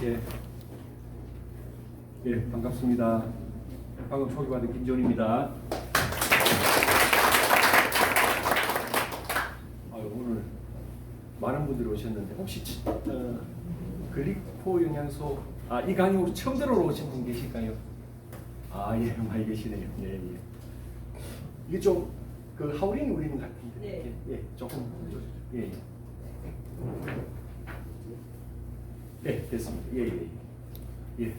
예. 예, 반갑습니다. 방금 소개받은 김지원입니다. 오늘 많은 분들이 오셨는데 혹시 글리코 영양소 이 강의 처음 들어오신 분 계실까요? 예, 많이 계시네요. 예, 예. 이게 좀 하우링이 울리는 것 같은데. 네. 예, 조금 예. 네, 됐습니다. 예, 예, 예.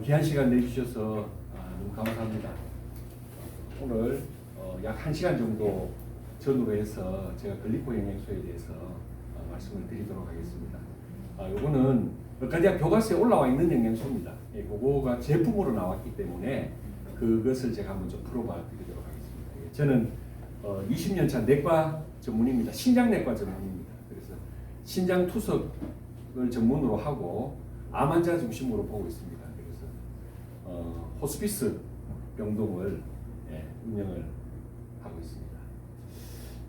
귀한 시간 내주셔서 너무 감사합니다. 오늘 약 1시간 정도 전후로 해서 제가 글리코 영양소에 대해서 말씀을 드리도록 하겠습니다. 요거는 의과대학 교과서에 올라와 있는 영양소입니다. 예, 그거가 제품으로 나왔기 때문에 그것을 제가 한번 좀 풀어봐 드리도록 하겠습니다. 예, 저는 20년 차 내과 전문입니다. 신장내과 전문입니다. 그래서 신장 투석을 전문으로 하고 암 환자 중심으로 보고 있습니다. 그래서 호스피스 병동을 운영을 하고 있습니다.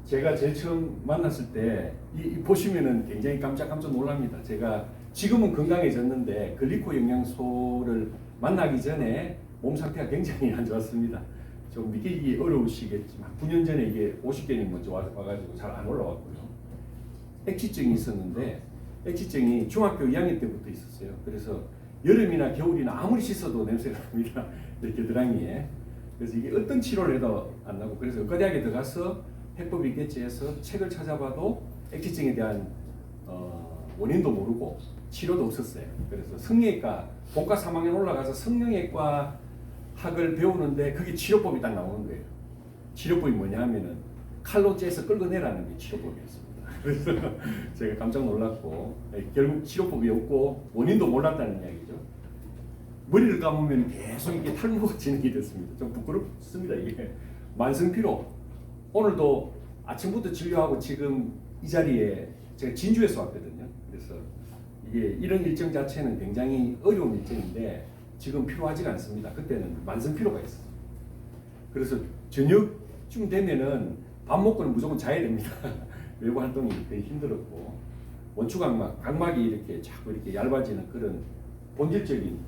제가 제일 처음 만났을 때 보시면은 굉장히 깜짝 놀랍니다. 제가 지금은 건강해졌는데 글리코 영양소를 만나기 전에 몸 상태가 굉장히 안 좋았습니다. 좀 믿기기 어려우시겠지만 9년 전에 이게 50견이 먼저 와가지고 잘 안 올라왔고요. 액취증이 있었는데 액취증이 중학교 2학년 때부터 있었어요. 그래서 여름이나 겨울이나 아무리 씻어도 냄새가 납니다. 겨드랑이에. 그래서 이게 어떤 치료를 해도 안 나고, 그래서 의과대학에 들어가서 해법이 있겠지 해서 책을 찾아봐도 액취증에 대한 원인도 모르고 치료도 없었어요. 그래서 성형외과 본과 3학년 올라가서 성형외과 학을 배우는데 그게 치료법이 딱 나오는 거예요. 치료법이 뭐냐 하면은 칼로 째서 끌어내라는 게 치료법이었습니다. 그래서 제가 깜짝 놀랐고, 결국 치료법이 없고 원인도 몰랐다는 이야기죠. 머리를 감으면 계속 이게 탈모가 진행이 됐습니다. 좀 부끄럽습니다. 이게 만성피로. 오늘도 아침부터 진료하고 지금 이 자리에 제가 진주에서 왔거든요. 그래서 이게 이런 일정 자체는 굉장히 어려운 일정인데 지금 필요하지가 않습니다. 그때는 만성피로가 있어요. 그래서 저녁쯤 되면은 밥 먹고는 무조건 자야 됩니다. 외부 활동이 되게 힘들었고, 원추각막이 이렇게 자꾸 이렇게 얇아지는 그런 본질적인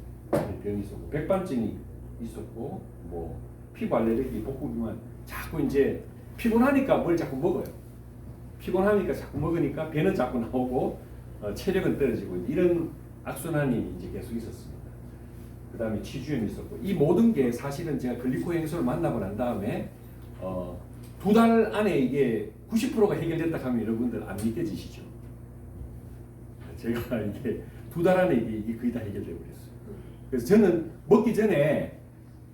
병이 있었고, 백반증이 있었고, 뭐 피부 알레르기, 복부 비만, 자꾸 이제 피곤하니까 뭘 자꾸 먹어요. 피곤하니까 자꾸 먹으니까 배는 자꾸 나오고 체력은 떨어지고 이런 악순환이 이제 계속 있었습니다. 그 다음에 치주염이 있었고, 이 모든 게 사실은 제가 글리코 영양소를 만나고 난 다음에 2달 안에 이게 90%가 해결됐다 하면 여러분들 안 믿겨지시죠? 제가 이게 2달 안에 이게 거의 다 해결되고 있어요. 그래서 저는 먹기 전에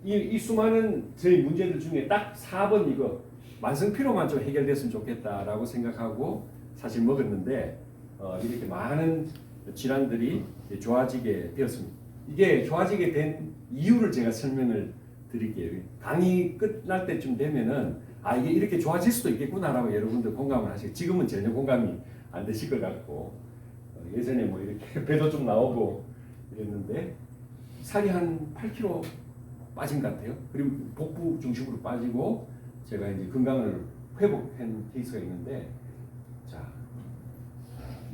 이 수많은 저희 문제들 중에 딱 4번 이거 만성피로만 좀 해결됐으면 좋겠다라고 생각하고 사실 먹었는데 이렇게 많은 질환들이 좋아지게 되었습니다. 이게 좋아지게 된 이유를 제가 설명을 드릴게요. 강의 끝날 때쯤 되면은 이게 이렇게 좋아질 수도 있겠구나라고 여러분들 공감을 하시고, 지금은 전혀 공감이 안 되실 것 같고, 예전에 뭐 이렇게 배도 좀 나오고 이랬는데 살이 한 8kg 빠진 것 같아요. 그리고 복부 중심으로 빠지고 제가 이제 건강을 회복한 케이스가 있는데, 자,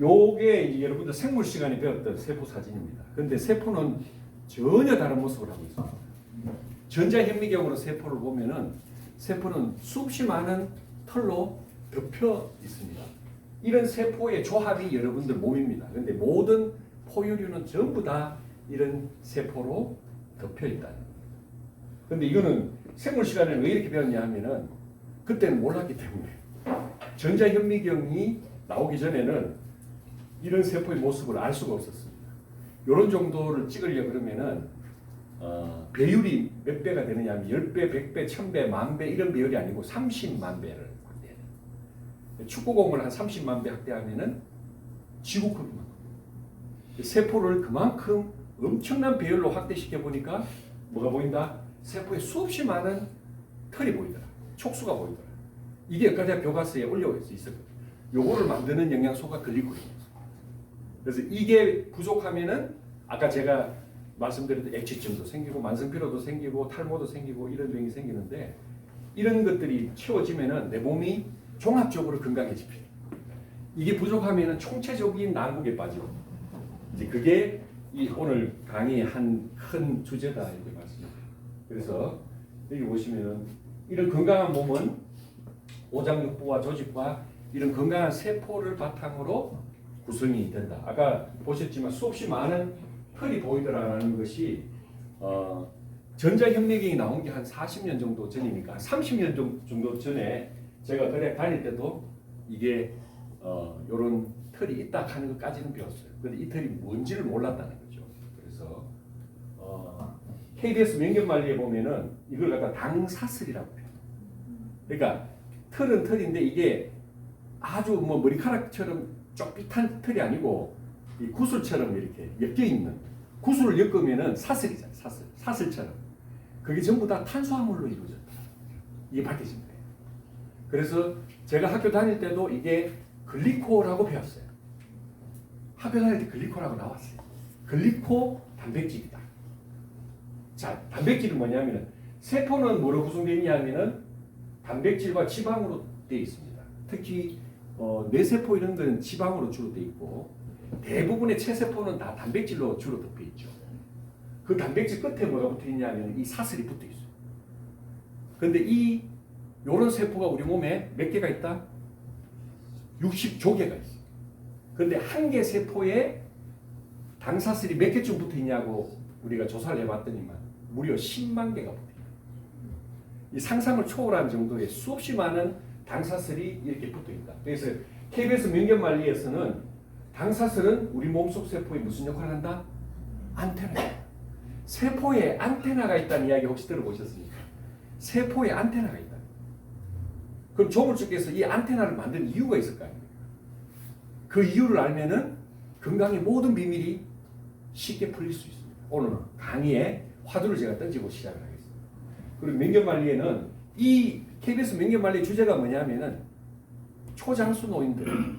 요게 이제 여러분들 생물 시간에 배웠던 세포 사진입니다. 근데 세포는 전혀 다른 모습을 하고 있습니다. 전자현미경으로 세포를 보면은 세포는 수없이 많은 털로 덮여 있습니다. 이런 세포의 조합이 여러분들 몸입니다. 그런데 모든 포유류는 전부 다 이런 세포로 덮여 있다는 겁니다. 그런데 이거는 생물 시간에 왜 이렇게 배웠냐 하면은 그때는 몰랐기 때문에, 전자현미경이 나오기 전에는 이런 세포의 모습을 알 수가 없었습니다. 이런 정도를 찍으려 그러면은 배율이 몇 배가 되느냐 하면 10배, 100배, 1000배, 10,000배 이런 배율이 아니고 30만 배를 확대해야 돼요. 축구공을 한 30만 배 확대하면은 지구 크기만. 세포를 그만큼 엄청난 배율로 확대시켜 보니까 뭐가 보인다? 세포에 수없이 많은 털이 보이더라. 촉수가 보이더라. 이게 의과대학 교과서에 올려 있었거든요. 요거를 만드는 영양소가 글리코 영양소. 그래서 이게 부족하면은 아까 제가 말씀드렸던 액취증도 생기고 만성피로도 생기고 탈모도 생기고 이런 병이 생기는데, 이런 것들이 채워지면은 내 몸이 종합적으로 건강해집니다. 이게 부족하면은 총체적인 난국에 빠지고, 이제 그게 이 오늘 강의의 한 큰 주제다 이렇게 말씀드립니다. 그래서 여기 보시면은 이런 건강한 몸은 오장육부와 조직과 이런 건강한 세포를 바탕으로 구성이 된다. 아까 보셨지만 수없이 많은 털이 보이더라는 것이 전자현미경이 나온 게 한 40년 정도 전이니까 30년 정도 전에 제가 대학 다닐 때도 이게 요런 털이 있다 하는 것까지는 배웠어요. 근데 이 털이 뭔지를 몰랐다는 거죠. 그래서 KBS 명견말리에 보면은 이걸 갖다 당사슬이라고 해요. 그러니까 털은 털인데 이게 아주 뭐 머리카락처럼 쫄깃한 털이 아니고 이 구슬처럼 이렇게 엮여 있는, 구슬을 엮으면은 사슬이잖아요. 사슬처럼. 그게 전부 다 탄수화물로 이루어졌다. 이게 밝혀진 거예요. 그래서 제가 학교 다닐 때도 이게 글리코라고 배웠어요. 학교 다닐 때 글리코라고 나왔어요. 글리코 단백질이다. 자, 단백질은 뭐냐면은 세포는 뭐로 구성되어 있냐면은 단백질과 지방으로 되어 있습니다. 특히 뇌세포 이런 거는 지방으로 주로 되어 있고 대부분의 체세포는 다 단백질로 주로 덮여 있죠. 그 단백질 끝에 뭐가 붙어 있냐면 이 사슬이 붙어 있어요. 근데 요런 세포가 우리 몸에 몇 개가 있다? 60조개가 있어요. 근데 한 개 세포에 당사슬이 몇 개쯤 붙어 있냐고 우리가 조사를 해봤더니만 무려 10만 개가 붙어 있어요. 이 상상을 초월한 정도의 수없이 많은 당사슬이 이렇게 붙어 있다. 그래서 KBS 명견말리에서는 당사슬은 우리 몸속 세포에 무슨 역할을 한다? 안테나예요. 세포에 안테나가 있다는 이야기 혹시 들어보셨습니까? 세포에 안테나가 있다. 그럼 조물주께서 이 안테나를 만든 이유가 있을 거 아닙니까? 그 이유를 알면은 건강의 모든 비밀이 쉽게 풀릴 수 있습니다. 오늘 강의에 화두를 제가 던지고 시작을 하겠습니다. 그리고 명견말리에는 이 KBS 명견말리 주제가 뭐냐면은 초장수 노인들,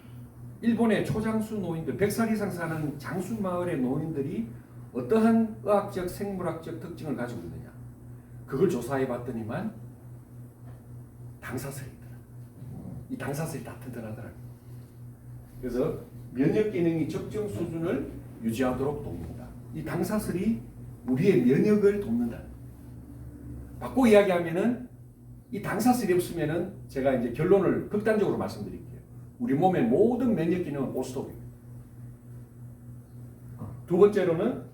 일본의 초장수 노인들, 100살 이상 사는 장수 마을의 노인들이 어떠한 의학적, 생물학적 특징을 가지고 있느냐. 그걸 조사해 봤더니만 당사슬이 있더라. 이 당사슬이 다 튼튼하더라고요. 그래서 면역 기능이 적정 수준을 유지하도록 돕는다. 이 당사슬이 우리의 면역을 돕는다. 바꿔 이야기하면은 이 당사슬이 없으면은 제가 이제 결론을 극단적으로 말씀드릴게요. 우리 몸의 모든 면역 기능은 오스톱입니다. 두 번째로는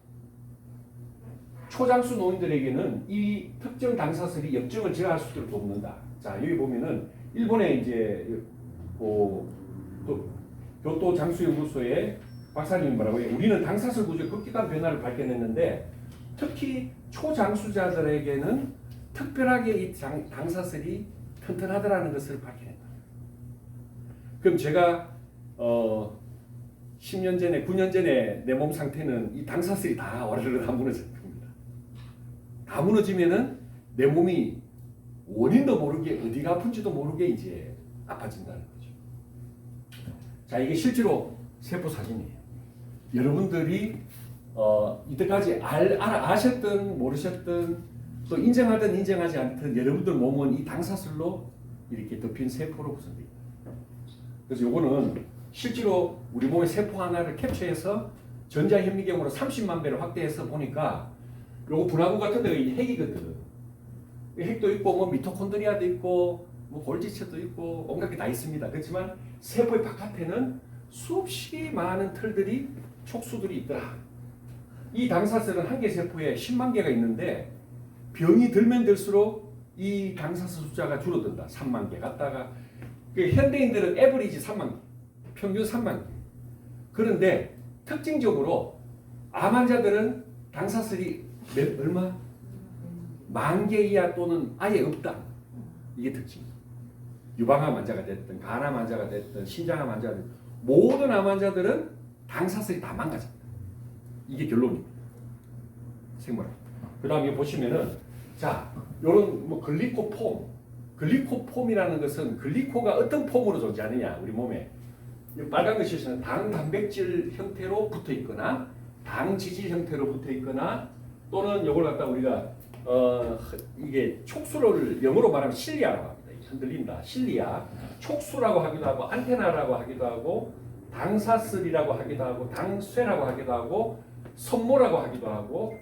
초장수 노인들에게는 이 특정 당사슬이 염증을 제어할 수 있도록 돕는다. 자, 여기 보면은 일본의 이제 교토 장수연구소의 박사님이 뭐라고 해요? 우리는 당사슬 구조의 급격한 변화를 발견했는데 특히 초장수자들에게는 특별하게 이 당사슬이 튼튼하더라는 것을 발견했다. 그럼 제가 10년 전에, 9년 전에 내 몸 상태는 이 당사슬이 다 와르르 다 무너질 겁니다. 다 무너지면은 내 몸이 원인도 모르게 어디가 아픈지도 모르게 이제 아파진다는 거죠. 자, 이게 실제로 세포 사진이에요. 여러분들이 이때까지 아셨든 모르셨든 또 인정하든 인정하지 않든 여러분들 몸은 이 당사슬로 이렇게 덮인 세포로 구성되어 있다. 그래서 요거는 실제로 우리 몸의 세포 하나를 캡처해서 전자현미경으로 30만 배를 확대해서 보니까 요거 분화구 같은 데가 이 핵이거든. 핵도 있고 뭐 미토콘드리아도 있고 뭐 골지체도 있고 온갖 게 다 있습니다. 그렇지만 세포의 바깥에는 수없이 많은 털들이 촉수들이 있더라. 이 당사슬은 한 개 세포에 10만 개가 있는데 병이 들면 들수록 이 당사슬 숫자가 줄어든다. 3만 개 갔다가 현대인들은 에버리지 3만 개, 평균 3만 개. 그런데 특징적으로 암 환자들은 당사슬이 얼마? 10,000개 이하 또는 아예 없다. 이게 특징이에요. 유방암 환자가 됐든 간암 환자가 됐든 신장암 환자가 됐든 모든 암 환자들은 당사슬이 다 망가집니다. 이게 결론입니다. 생물학. 그 다음에 보시면은 자, 요런 뭐 글리코폼이라는 것은 글리코가 어떤 폼으로 존재하느냐 우리 몸에 빨간 것이 당 단백질 형태로 붙어 있거나 당 지질 형태로 붙어 있거나 또는 요걸 갖다 우리가 이게 촉수를 영어로 말하면 실리아라고 합니다. 흔들린다. 실리아. 촉수라고 하기도 하고 안테나라고 하기도 하고 당사슬이라고 하기도 하고 당쇠라고 하기도 하고 섬모라고 하기도 하고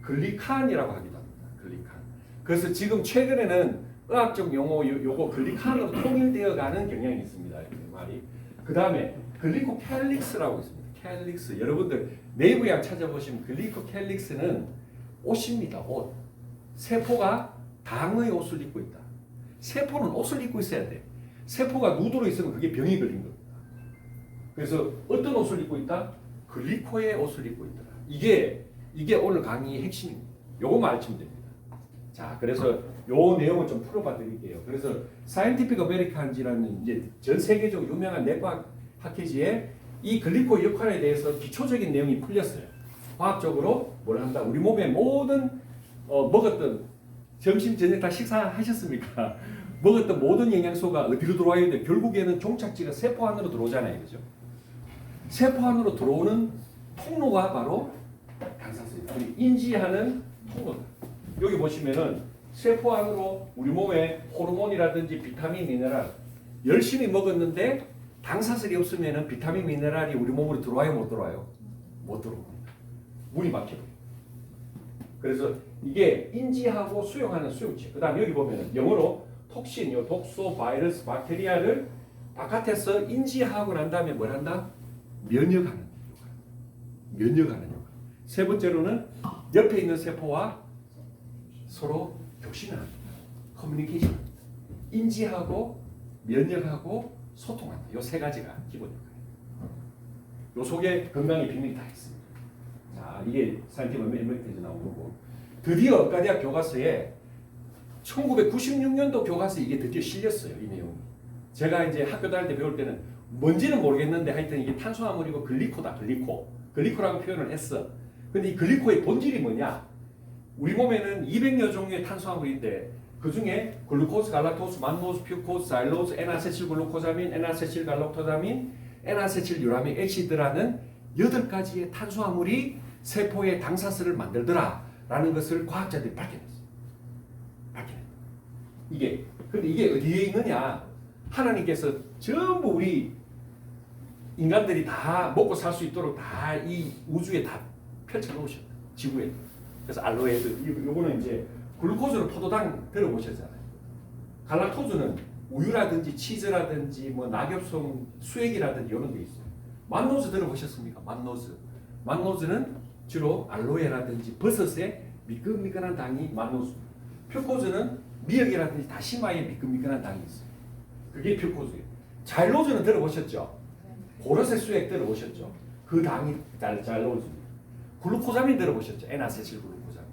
글리칸이라고 하기도 합니다. 글리칸. 그래서 지금 최근에는 의학적 용어 요거 글리칸으로 통일되어 가는 경향이 있습니다. 이 말이. 그다음에 글리코캘릭스라고 있습니다. 캘릭스. 여러분들 내부약 찾아보시면 글리코캘릭스는 옷입니다. 옷. 세포가 당의 옷을 입고 있다. 세포는 옷을 입고 있어야 돼. 세포가 누드로 있으면 그게 병이 걸린 겁니다. 그래서 어떤 옷을 입고 있다? 글리코의 옷을 입고 있더라. 이게 오늘 강의의 핵심입니다. 요거만 알시면 됩니다. 자, 그래서 요 내용을 좀 풀어봐 드릴게요. 그래서 사이언티픽 아메리칸지라는 이제 전 세계적으로 유명한 내과 학회지에 이 글리코 역할에 대해서 기초적인 내용이 풀렸어요. 과학적으로 뭘 한다? 우리 몸의 모든 먹었던 점심 저녁 다 식사하셨습니까? 먹었던 모든 영양소가 어디로 들어와야 되는데 결국에는 종착지가 세포 안으로 들어오잖아요, 그죠? 세포 안으로 들어오는 통로가 바로 당사슬입니다. 인지하는 통로다. 여기 보시면은 세포 안으로 우리 몸에 호르몬이라든지 비타민, 미네랄 열심히 먹었는데 당사슬이 없으면은 비타민, 미네랄이 우리 몸으로 들어와요, 못 들어와요? 못 들어옵니다. 문이 막혀요. 그래서 이게 인지하고 수용하는 수용체. 그다음 여기 보면은 영어로 톡신, 요 독소, 바이러스, 박테리아를 바깥에서 인지하고 난 다음에 뭘 한다? 면역하는 역할. 세 번째로는 옆에 있는 세포와 서로 교신하는 커뮤니케이션. 인지하고 면역하고 소통한다. 요 세 가지가 기본 역할이에요. 요 속에 건강의 비밀이 다 있습니다. 자, 이게 사이언티픽 아메리칸에서 나온 거고, 드디어 의과대학 교과서에 1996년도 교과서에 이게 드디어 실렸어요. 이 내용이. 제가 이제 학교 다닐 때 배울 때는 뭔지는 모르겠는데 하여튼 이게 탄수화물이고 글리코다. 글리코라고 표현을 했어. 근데 이 글리코의 본질이 뭐냐? 우리 몸에는 200여 종류의 탄수화물인데 그 중에 글루코스, 갈락토스, 만노스, 퓨코스, 사일로스, N아세틸글루코사민, N아세틸갈락토사민, N아세틸유라믹 엑시드라는 8가지의 탄수화물이 세포의 당사슬을 만들더라 라는 것을 과학자들이 밝혀냈어요. 근데 이게 어디에 있느냐? 하나님께서 전부 우리 인간들이 다 먹고 살 수 있도록 다 이 우주에 다 펼쳐 놓으셨다. 지구에. 그래서 알로에도 요거는 이제 글루코즈는 포도당 들어보셨잖아요. 갈락토즈는 우유라든지 치즈라든지 뭐 낙엽송 수액이라든지 이런 게 있어요. 만노즈 들어보셨습니까? 만노즈는 주로 알로에라든지 버섯의 미끈미끈한 당이 만노즈. 퓨코즈는 미역이라든지 다시마의 미끈미끈한 당이 있어요. 그게 퓨코즈예요. 자일로즈는 들어보셨죠? 고로쇠 수액 들어보셨죠? 그 당이 자일로즈입니다. 글루코사민 들어보셨죠? N아세틸글루코사민.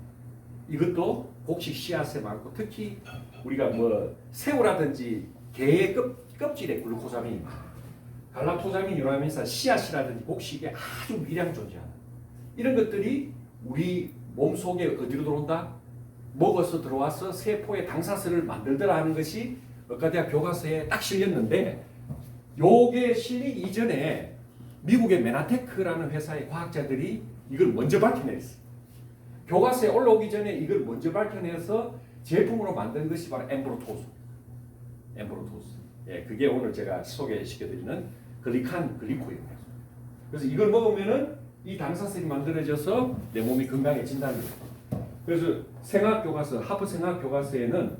이것도 곡식 씨앗에 많고 특히 우리가 뭐 새우라든지 게의 껍질에 글루코사민이 많아요. 갈락토사민, 유라민산 씨앗이라든지 곡식에 아주 미량 존재하는 이런 것들이 우리 몸속에 어디로 들어온다? 먹어서 들어와서 세포의 당사슬을 만들더라 하는 것이 의과대학 교과서에 딱 실렸는데 요게 실리기 이전에 미국의 메나테크라는 회사의 과학자들이 이걸 먼저 밝혀냈어요. 교과서에 올라오기 전에 이걸 먼저 밝혀내서 제품으로 만든 것이 바로 엠브로토스. 예, 그게 오늘 제가 소개시켜드리는 글리코입니다. 그래서 이걸 먹으면은 이 당사슬이 만들어져서 내 몸이 건강해진다는 거예요. 그래서 생화학 교과서, 하버 생화학 교과서에는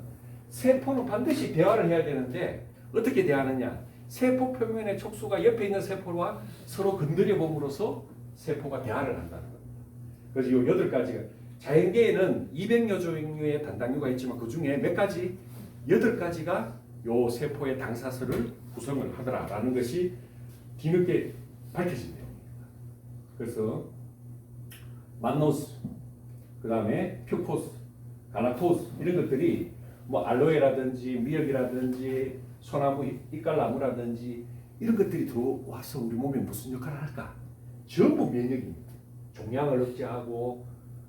세포는 반드시 대화를 해야 되는데 어떻게 대화하느냐? 세포 표면의 촉수가 옆에 있는 세포와 서로 건드려 봄으로써 세포가 대화를 한다는 겁니다. 그래서 이 8가지가 자연계에는 200여 종류의 단당류가 있지만 그 중에 몇 가지? 8가지가 요 세포의 당사슬을 구성을 하더라라는 것이 뒤늦게 밝혀진 내용입니다. 그래서 만노스, 그 다음에 퓨코스, 갈락토스 이런 것들이 뭐 알로에라든지 미역이라든지 소나무, 이깔나무라든지 이런 것들이 들어와서 우리 몸에 무슨 역할을 할까? 전부 면역입니다. 종양을 억제하고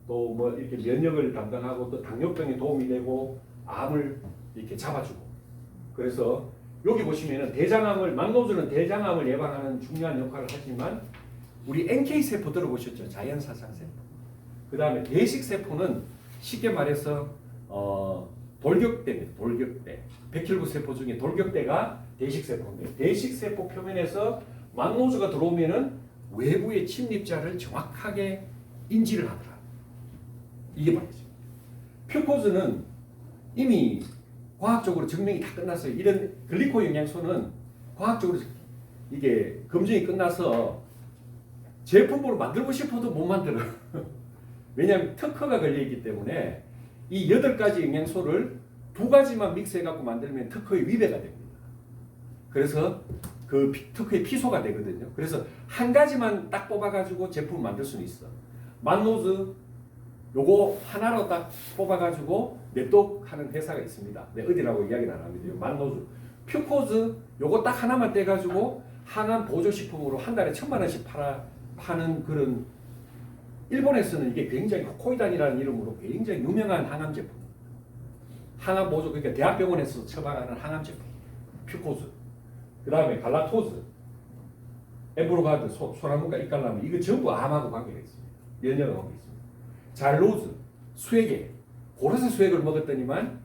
또 뭐 이렇게 면역을 담당하고 또 당뇨병에 도움이 되고 암을 이렇게 잡아주고. 그래서 여기 보시면은 대장암을 만노즈는 대장암을 예방하는 중요한 역할을 하지만 우리 NK 세포 들어보셨죠? 자연사상세포. 그 다음에 대식세포는 쉽게 말해서 돌격대입니다. 돌격대. 백혈구 세포 중에 돌격대가 대식세포인데 대식세포 표면에서 만노즈가 들어오면은 외부의 침입자를 정확하게 인지를 하더라. 이게 말이죠. 퓨코즈는 이미 과학적으로 증명이 다 끝났어요. 이런 글리코 영양소는 과학적으로 이게 검증이 끝나서 제품으로 만들고 싶어도 못 만들어. 왜냐하면 특허가 걸려있기 때문에 이 8가지 영양소를 2가지만 믹스해갖고 만들면 특허의 위배가 됩니다. 그래서 그 특허의 피소가 되거든요. 그래서 한 가지만 딱 뽑아가지고 제품을 만들 수는 있어. 만노즈 요거 하나로 딱 뽑아가지고 냅독하는 회사가 있습니다. 네, 어디라고 이야기는 안 합니다. 만노즈. 퓨코즈 요거 딱 하나만 떼가지고 항암 보조식품으로 한 달에 1,000만 원씩 파는 그런 일본에서는 이게 굉장히 코이단이라는 이름으로 굉장히 유명한 항암 제품. 항암 보조 그러니까 대학병원에서 처방하는 항암 제품. 퓨코즈. 그 다음에 갈락토즈, 엠브로가드, 소나무가 입갈나무 이거 전부 암하고 관계가 있습니다. 면역하고 있습니다. 잘로즈, 수액에 고로스 수액을 먹었더니만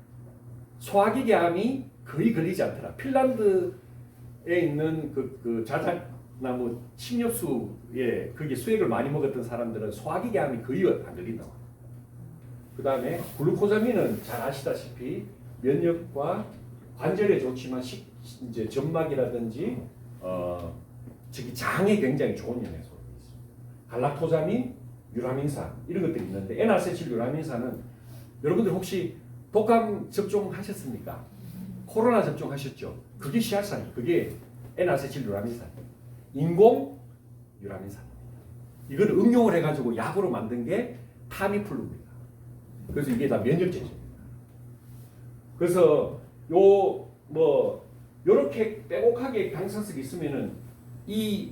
소화기계 암이 거의 걸리지 않더라. 핀란드에 있는 그 자작나무 침엽수에 그게 수액을 많이 먹었던 사람들은 소화기계 암이 거의 안 걸린다고. 그 다음에 글루코자민은 잘 아시다시피 면역과 관절에 좋지만 이제 점막이라든지 특히 장에 굉장히 좋은 영양소가 있습니다. 갈락토자민, 유라민산 이런 것들이 있는데 N아세틸 유라민산은 여러분들 혹시 독감 접종하셨습니까? 코로나 접종하셨죠? 그게 씨앗산이에요. 그게 N아세틸 유라민산, 인공 유라민산입니다. 이걸 응용을 해가지고 약으로 만든 게 타미플루입니다. 그래서 이게 다 면역제입니다. 그래서 요렇게 빼곡하게 당사슬이 있으면은 이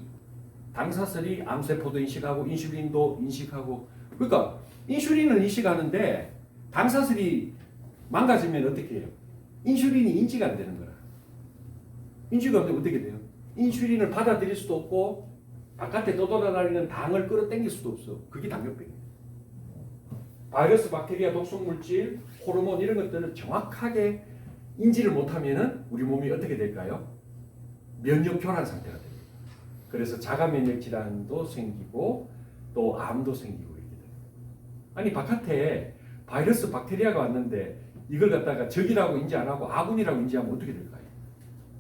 당사슬이 암세포도 인식하고 인슐린도 인식하고 그러니까 인슐린은 인식하는데 당사슬이 망가지면 어떻게 해요? 인슐린이 인지가 안 되는 거라. 인지가 안 되면 어떻게 돼요? 인슐린을 받아들일 수도 없고 바깥에 떠돌아다니는 당을 끌어당길 수도 없어. 그게 당뇨병이에요. 바이러스, 박테리아, 독성물질, 호르몬 이런 것들을 정확하게 인지를 못하면은 우리 몸이 어떻게 될까요? 면역 교란 상태가 됩니다. 그래서 자가 면역 질환도 생기고 또 암도 생기고 이렇게 돼요. 아니 바깥에 바이러스, 박테리아가 왔는데 이걸 갖다가 적이라고 인지 안 하고 아군이라고 인지하면 어떻게 될까요?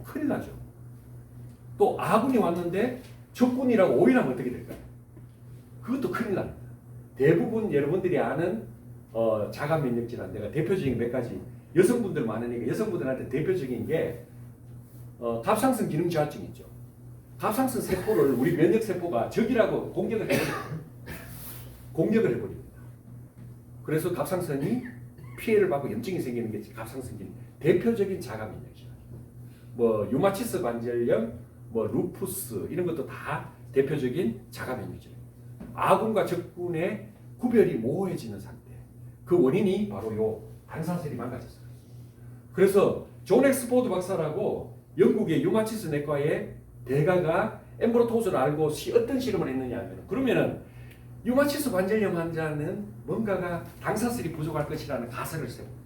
큰일 나죠. 또 아군이 왔는데 적군이라고 오인하면 어떻게 될까요? 그것도 큰일 납니다. 대부분 여러분들이 아는 자가 면역 질환 내가 대표적인 몇 가지 여성분들 많으니까 여성분들한테 대표적인 게 갑상선 기능 저하증 있죠. 갑상선 세포를 우리 면역 세포가 적이라고 공격을 해버립니다. 그래서 갑상선이 피해를 받고 염증이 생기는 게 갑상선 기능 대표적인 자가 면역 질환. 뭐 류마티스 관절염, 뭐 루푸스 이런 것도 다 대표적인 자가 면역 질환. 아군과 적군의 구별이 모호해지는 상태. 그 원인이 바로 요 당사슬이 망가졌어요. 그래서 존 엑스포드 박사라고 영국의 류마티스 내과의 대가가 엠브로토즈를 알고 어떤 실험을 했느냐 하면 그러면은 류마티스 관절염 환자는 뭔가가 당사슬이 부족할 것이라는 가설을 세웁니다.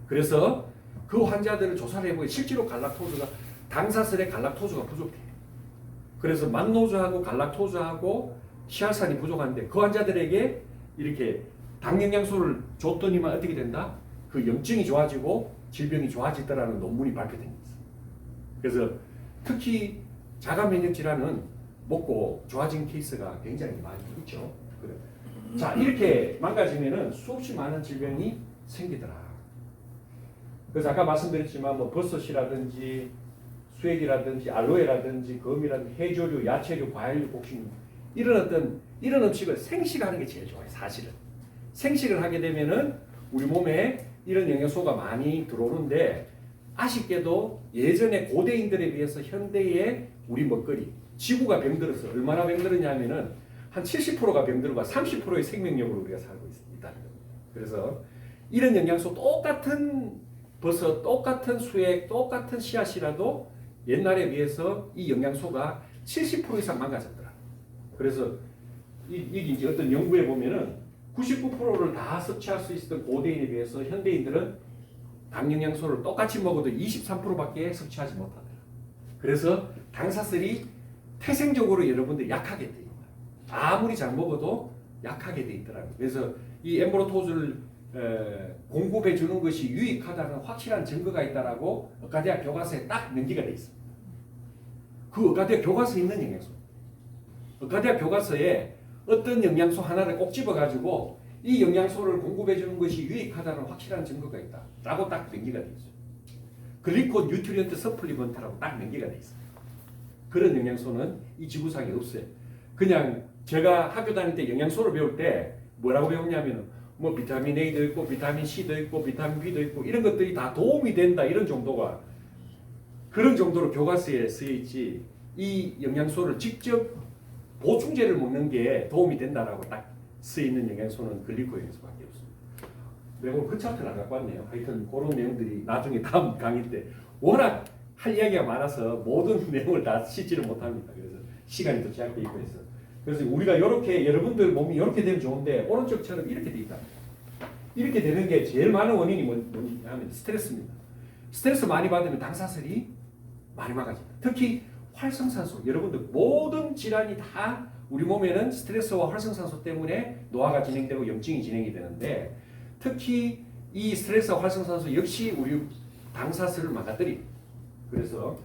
그래서 그 환자들을 조사를 해보니 실제로 갈락토즈가 당사슬의 갈락토즈가 부족해요. 그래서 만노즈하고 갈락토즈하고 시알산이 부족한데 그 환자들에게 이렇게 당 영양소를 줬더니만 어떻게 된다? 그 염증이 좋아지고 질병이 좋아지더라는 논문이 발표된 게 있어요. 그래서 특히 자가 면역 질환은 먹고 좋아진 케이스가 굉장히 많이 있죠. 그래. 자 이렇게 망가지면은 수없이 많은 질병이 생기더라. 그래서 아까 말씀드렸지만 뭐 버섯이라든지 수액이라든지 알로에라든지 거미라든지 해조류, 야채류, 과일류, 곡식류 이런 음식을 생식하는 게 제일 좋아요. 사실은 생식을 하게 되면은 우리 몸에 이런 영양소가 많이 들어오는데 아쉽게도 예전에 고대인들에 비해서 현대의 우리 먹거리 지구가 병들어서 얼마나 병들었냐면은 한 70%가 병들고 30%의 생명력으로 우리가 살고 있다는 겁니다. 그래서 이런 영양소 똑같은 버섯, 똑같은 수액, 똑같은 씨앗이라도 옛날에 비해서 이 영양소가 70% 이상 망가졌더라. 그래서 이게 이제 어떤 연구에 보면은 99%를 다 섭취할 수 있었던 고대인에 비해서 현대인들은 당 영양소를 똑같이 먹어도 23%밖에 섭취하지 못하더라. 그래서 당사슬이 태생적으로 여러분들이 약하게 돼 있다. 아무리 잘 먹어도 약하게 돼 있더라고요. 그래서 이 엠브로토즈를 공급해 주는 것이 유익하다는 확실한 증거가 있다라고 의과대학 교과서에 딱 명기가 돼 있습니다. 그 의과대학 교과서에 있는 영양소. 의과대학 교과서에 어떤 영양소 하나를 꼭 집어가지고 이 영양소를 공급해 주는 것이 유익하다는 확실한 증거가 있다라고 딱 명기가 돼 있어요. 글리코 뉴트리언트 서플리먼트라고 딱 명기가 돼 있어요. 그런 영양소는 이 지구상에 없어요. 그냥 제가 학교 다닐 때 영양소를 배울 때 뭐라고 배웠냐면 뭐 비타민 A도 있고 비타민 C도 있고 비타민 B도 있고 이런 것들이 다 도움이 된다 이런 정도가 그런 정도로 교과서에 쓰여 있지 이 영양소를 직접 보충제를 먹는 게 도움이 된다라고 딱 쓰여 있는 영양소는 글리코 영양소밖에 없습니다. 내가 오늘 그 차트를 안 갖고 왔네요. 하여튼 그런 내용들이 나중에 다음 강의 때 워낙 할 이야기가 많아서 모든 내용을 다 씻지를 못합니다. 그래서 시간이 또 제약돼 있고 해서 그래서 우리가 이렇게 여러분들 몸이 이렇게 되면 좋은데 오른쪽처럼 이렇게 돼 있다. 이렇게 되는 게 제일 많은 원인이 뭐냐면 스트레스입니다. 스트레스 많이 받으면 당사슬이 많이 막아집니다. 특히 활성산소 여러분들 모든 질환이 다 우리 몸에는 스트레스와 활성산소 때문에 노화가 진행되고 염증이 진행이 되는데 특히 이 스트레스와 활성산소 역시 우리 당사슬을 망가뜨립니다. 그래서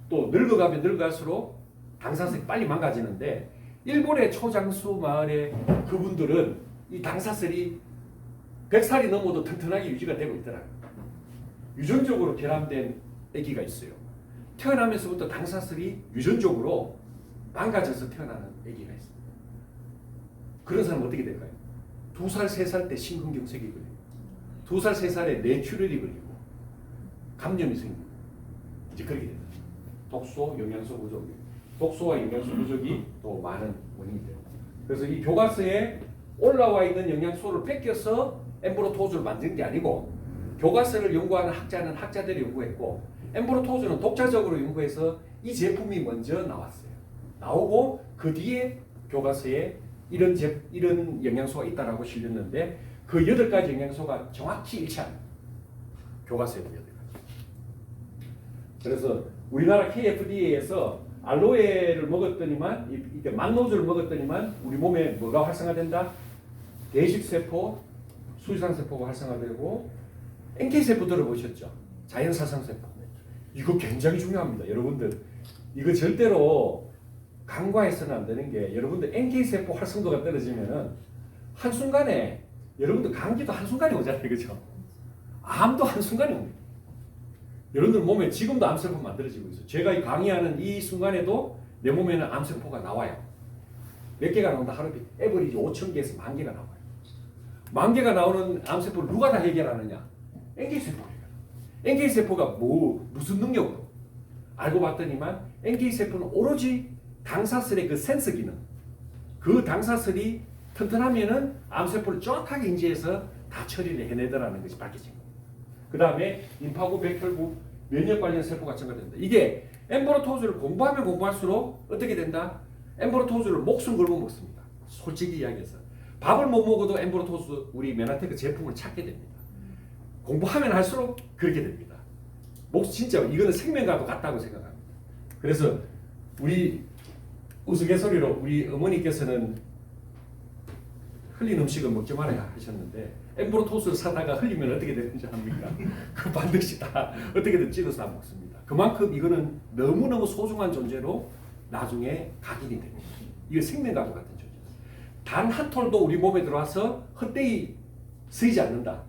또 늙어가면 늙어갈수록 당사슬이 빨리 망가지는데 일본의 초장수 마을의 그분들은 이 당사슬이 100살이 넘어도 튼튼하게 유지가 되고 있더라고요. 유전적으로 결함된 아기가 있어요. 태어나면서부터 당사슬이 유전적으로 망가져서 태어나는 아기가 있습니다. 그런 사람은 어떻게 될까요? 2살, 3살 때 심근경색이 걸리고 2살, 3살에 뇌출혈이 걸리고 감염이 생기고 이제 그렇게 됩니다. 독소, 영양소 부족, 독소와 영양소 부족이 또 많은 원인이 됩니다. 그래서 이 교과서에 올라와 있는 영양소를 뺏겨서 엠브로토즈를 만든 게 아니고 교과서를 연구하는 학자는 학자들이 연구했고 엠브로토즈는 독자적으로 연구해서 이 제품이 먼저 나왔어요. 나오고 그 뒤에 교과서에 이런 영양소가 있다라고 실렸는데 그 8가지 영양소가 정확히 일치합니다. 교과서에 8가지. 그래서 우리나라 KFDA에서 알로에를 먹었더니만 이게 만노즈를 먹었더니만 우리 몸에 뭐가 활성화된다? 대식세포, 수지상세포가 활성화되고 NK세포 들어보셨죠? 자연사상세포. 이거 굉장히 중요합니다. 여러분들 이거 절대로 간과해서는 안 되는 게 여러분들 NK세포 활성도가 떨어지면은 한순간에 여러분들 감기도 한순간에 오잖아요. 그죠? 암도 한순간에 옵니다. 여러분들 몸에 지금도 암세포 만들어지고 있어요. 제가 강의하는 이 순간에도 내 몸에는 암세포가 나와요. 몇 개가 나온다? 하루 에버리지 5,000개에서 10,000개가 나와요. 10,000개가 나오는 암세포를 누가 다 해결하느냐? NK세포가 해결해요. NK세포가 무슨 능력으로? 알고 봤더니만 NK세포는 오로지 당사슬의 그 센서 기능 그 당사슬이 튼튼하면은 암세포를 정확하게 인지해서 다 처리를 해내더라는 것이 밝혀진 겁니다. 그 다음에 임파구, 백혈구, 면역 관련 세포가 증가된다. 이게 엠브로토즈를 공부하면 공부할수록 어떻게 된다? 엠브로토즈를 목숨 걸고 먹습니다. 솔직히 이야기해서. 밥을 못 먹어도 엠브로토즈 우리 메나테크 제품을 찾게 됩니다. 공부하면 할수록 그렇게 됩니다. 진짜 이거는 생명과도 같다고 생각합니다. 그래서 우리 우스갯소리로 우리 어머니께서는 흘린 음식을 먹지 말아야 하셨는데 엠브로토스를 사다가 흘리면 어떻게 되는지 압니까? 그 반드시 다 어떻게든 찌어서 다 먹습니다. 그만큼 이거는 너무너무 소중한 존재로 나중에 각인이 됩니다. 이거 생명과도 같은 존재. 단 한 톨도 우리 몸에 들어와서 헛되이 쓰이지 않는다.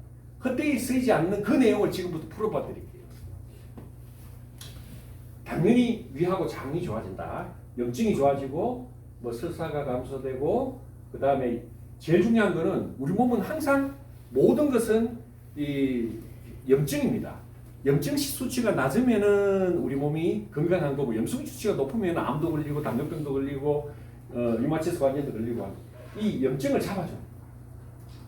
헛되이 쓰이지 않는 그 내용을 지금부터 풀어봐 드릴게요. 당연히 위하고 장이 좋아진다. 염증이 좋아지고 뭐 설사가 감소되고 그 다음에 제일 중요한 거는 우리 몸은 항상 모든 것은 이 염증입니다. 염증 수치가 낮으면은 우리 몸이 건강한 거고 염증 수치가 높으면 암도 걸리고 당뇨병도 걸리고 류마티스 관절도 걸리고 이 염증을 잡아줘.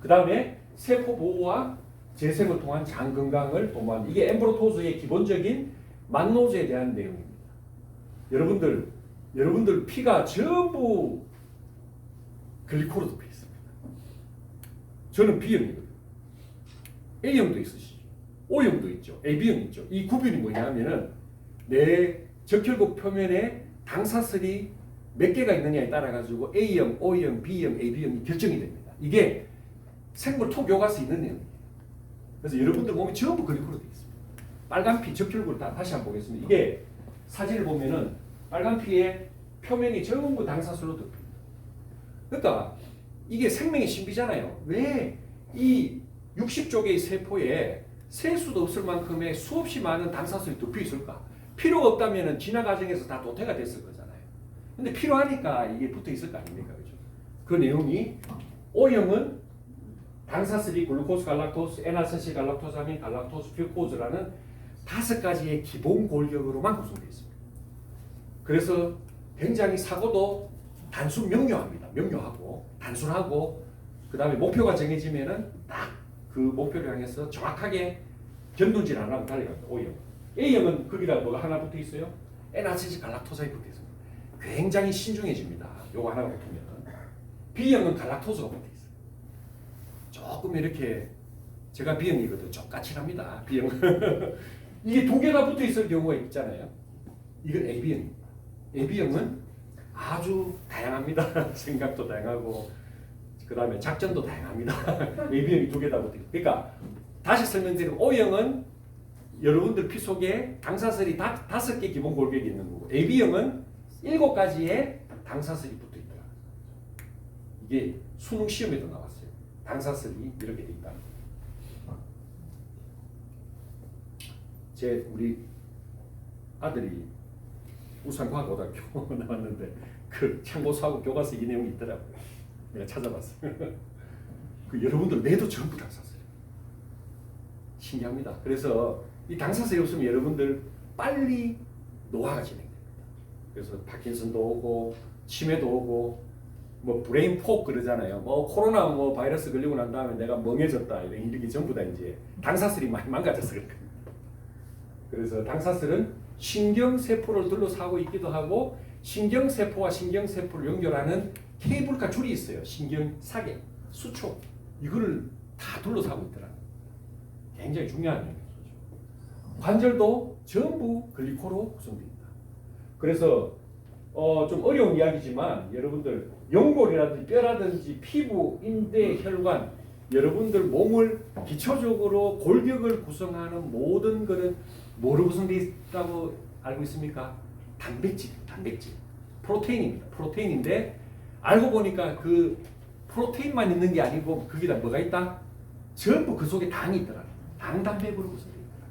그 다음에 세포 보호와 재생을 통한 장 건강을 도모한다. 이게 엠브로토즈의 기본적인 만노즈에 대한 내용입니다. 여러분들 피가 전부 글리코로 덮여 있습니다. 저는 B형이거든요. A형도 있으시죠. O형도 있죠. AB형 있죠. 이 구별이 뭐냐 하면은 내 적혈구 표면에 당사슬이 몇 개가 있느냐에 따라 가지고 A형, O형, B형, AB형이 결정이 됩니다. 이게 생물 토교과서에 있는 내용이에요. 그래서 여러분들 몸이 전부 글리코로 되어 있습니다. 빨간 피 적혈구를 다시 한번 보겠습니다. 이게 사진을 보면은 빨간 피의 표면이 전부 당사수로 덮입니다. 그러니까 이게 생명의 신비잖아요. 왜 이 60조 개의 세포에 셀 수도 없을 만큼의 수없이 많은 당사수이 덮여 있을까? 필요가 없다면 진화 과정에서 다 도태가 됐을 거잖아요. 근데 필요하니까 이게 붙어 있을 거 아닙니까? 그죠? 그 내용이 O형은 당사슬이 글루코스, 갈락토스, 에나센실, 갈락토사민, 갈락토스, 퓨코즈라는 5가지의 기본 골격으로만 구성되어 있습니다. 그래서 굉장히 사고도 단순 명료합니다. 명료하고 단순하고 그 다음에 목표가 정해지면은 딱 그 목표를 향해서 정확하게 견눈질 안 하고 달려갑니다. O형. A형은 거기다 뭐가 하나 붙어 있어요? 에나센실, 갈락토사에 붙어 있습니다. 굉장히 신중해집니다. 요거 하나가 붙으면. B형은 갈락토스가 붙어 있어요. 조금 이렇게 제가 B형이거든. 좀 까칠합니다. B형. 이게 2개가 붙어 있을 경우가 있잖아요. 이건 AB형입니다. AB형은 아주 다양합니다. 생각도 다양하고 그 다음에 작전도 다양합니다. AB형이 2개 다 붙어 있어요. 그러니까 다시 설명드리면 O형은 여러분들 피 속에 당사슬이 5개 기본 골격이 있는 거고 AB형은 7가지의 당사슬이 붙어 있다. 이게 수능 시험에도 나왔어요. 당사슬이 이렇게 돼 있다. 우리 아들이 울산과학고등학교 나왔는데 그 참고수하고 교과서 이 내용이 있더라고요. 내가 찾아봤어요. 그 여러분들 뇌도 전부 당사슬. 신기합니다. 그래서 이 당사슬이 없으면 여러분들 빨리 노화가 진행됩니다. 그래서 파킨슨도 오고 치매도 오고 뭐 브레인 폭 그러잖아요. 뭐 코로나 뭐 바이러스 걸리고 난 다음에 내가 멍해졌다 이렇게 전부 다 이제 당사슬이 많이 망가져서 그럴 겁니다. 그래서 당사슬은 신경세포를 둘러싸고 있기도 하고 신경세포와 신경세포를 연결하는 케이블카 줄이 있어요. 신경사계, 수초 이거를 다 둘러싸고 있더라고요. 굉장히 중요한 영역이죠. 관절도 전부 글리코로 구성됩니다. 그래서 좀 어려운 이야기지만 여러분들 연골이라든지 뼈라든지 피부, 인대, 혈관 여러분들 몸을 기초적으로 골격을 구성하는 모든 것은 뭐로 구성되어 있다고 알고 있습니까? 단백질. 프로테인입니다. 프로테인인데 알고 보니까 그 프로테인만 있는 게 아니고 거기다 뭐가 있다? 전부 그 속에 당이 있더라. 당단백으로 구성되어 있더라.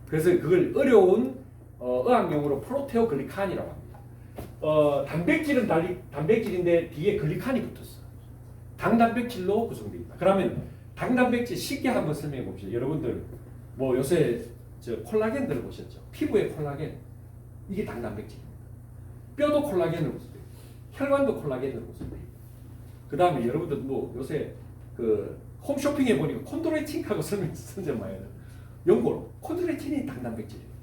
그래서 그걸 어려운 의학용어로 프로테오글리칸이라고 합니다. 단백질은 단백질인데 뒤에 글리칸이 붙었어. 당단백질로 구성되어 있다. 그러면 당단백질 쉽게 한번 설명해 봅시다. 여러분들 뭐 요새 콜라겐 들어보셨죠? 피부의 콜라겐 이게 당단백질입니다. 뼈도 콜라겐으로 구성되어 있고 혈관도 콜라겐으로 구성되어 있고 그 다음에 여러분들 뭐 요새 그 홈쇼핑에 보니까 콘드로이틴하고 선전 많이 해요. 연골 콘드로이틴이 당단백질입니다.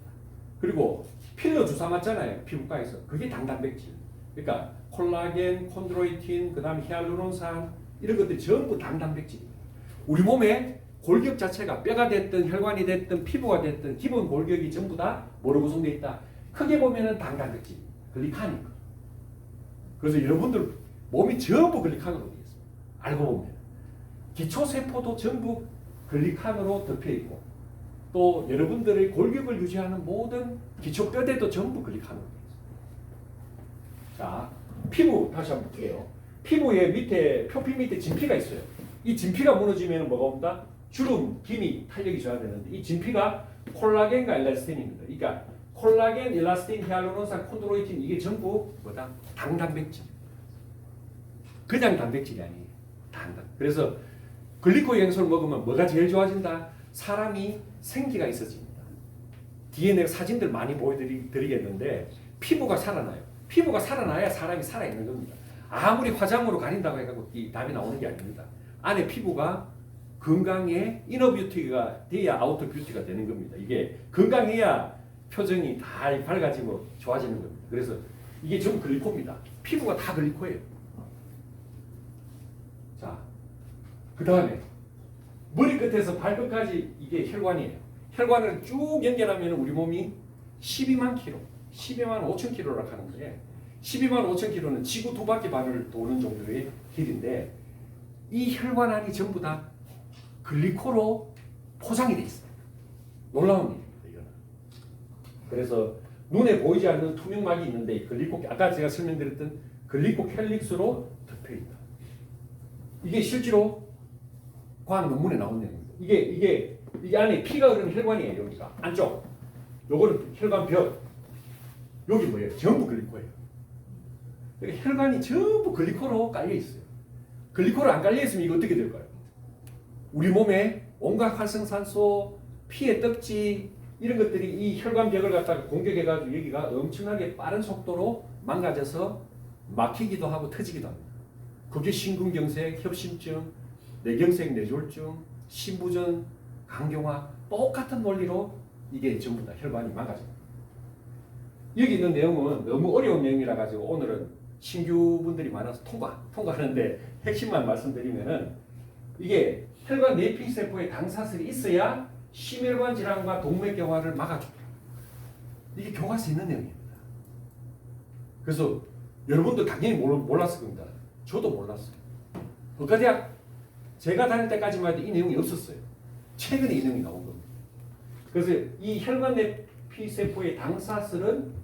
그리고 필러 주사 맞잖아요. 피부과에서 그게 당단백질. 그러니까 콜라겐, 콘드로이틴, 그 다음에 히알루론산 이런 것들이 전부 당단백질입니다. 우리 몸에 골격 자체가 뼈가 됐든 혈관이 됐든 피부가 됐든 기본 골격이 전부 다 뭐로 구성되어 있다? 크게 보면은 당단백질, 글리칸이고. 그래서 여러분들 몸이 전부 글리칸으로 되어 있습니다. 알고 보면 기초세포도 전부 글리칸으로 덮여 있고 또 여러분들의 골격을 유지하는 모든 기초뼈대도 전부 글리칸으로 되어 있습니다. 자, 피부 다시 한번 볼게요. 피부의 밑에 표피 밑에 진피가 있어요. 이 진피가 무너지면 뭐가 온다? 주름, 기미, 탄력이 줘야 되는데 이 진피가 콜라겐과 엘라스틴입니다. 그러니까 콜라겐, 엘라스틴, 히알루론산, 콘드로이틴 이게 전부 뭐다? 당단백질. 그냥 단백질이 아니에요. 그래서 글리코겐솔 먹으면 뭐가 제일 좋아진다? 사람이 생기가 있어집니다. 뒤에 내가 사진들 많이 보여드리겠는데 피부가 살아나요. 피부가 살아나야 사람이 살아있는 겁니다. 아무리 화장으로 가린다고 해가지고 이 답이 나오는 게 아닙니다. 안에 피부가 건강해 이너 뷰티가 돼야 아우터 뷰티가 되는 겁니다. 이게 건강해야 표정이 다 밝아지고 좋아지는 겁니다. 그래서 이게 전부 글리코입니다. 피부가 다 글리코예요. 자, 그 다음에 머리끝에서 발끝까지 이게 혈관이에요. 혈관을 쭉 연결하면 우리 몸이 12만 킬로, 12만 5천 킬로라고 하는데 12만 5천 킬로는 지구 2바퀴 반을 도는 정도의 길인데 이 혈관 안이 전부 다 글리코로 포장이 돼 있어요. 놀라운 일입니다. 이거는. 그래서 눈에 보이지 않는 투명막이 있는데 글리코 아까 제가 설명드렸던 글리코캘릭스로 덮여 있다. 이게 실제로 과학 논문에 나온 내용입니다. 이게 안에 피가 흐르는 혈관이에요. 여기가 안쪽. 요거는 혈관벽. 여기 뭐예요? 전부 글리코예요. 그러니까 혈관이 전부 글리코로 깔려 있어요. 글리코로 안 깔려 있으면 이거 어떻게 될까요? 우리 몸에 온갖 활성산소, 피의 떡지 이런 것들이 이 혈관벽을 갖다가 공격해가지고 여기가 엄청나게 빠른 속도로 망가져서 막히기도 하고 터지기도 합니다. 그게 심근경색, 협심증, 뇌경색, 뇌졸중, 신부전, 강경화 똑같은 논리로 이게 전부 다 혈관이 망가집니다. 여기 있는 내용은 너무 어려운 내용이라 가지고 오늘은 신규분들이 많아서 통과하는데 핵심만 말씀드리면은 이게 혈관 내피세포에 당사슬이 있어야 심혈관 질환과 동맥경화를 막아줍니다. 이게 교과서에 있는 내용입니다. 그래서 여러분도 당연히 몰랐을 겁니다. 저도 몰랐어요. 의과대학 제가 다닐 때까지만 해도 이 내용이 없었어요. 최근에 이 내용이 나온 겁니다. 그래서 이 혈관 내피세포의 당사슬은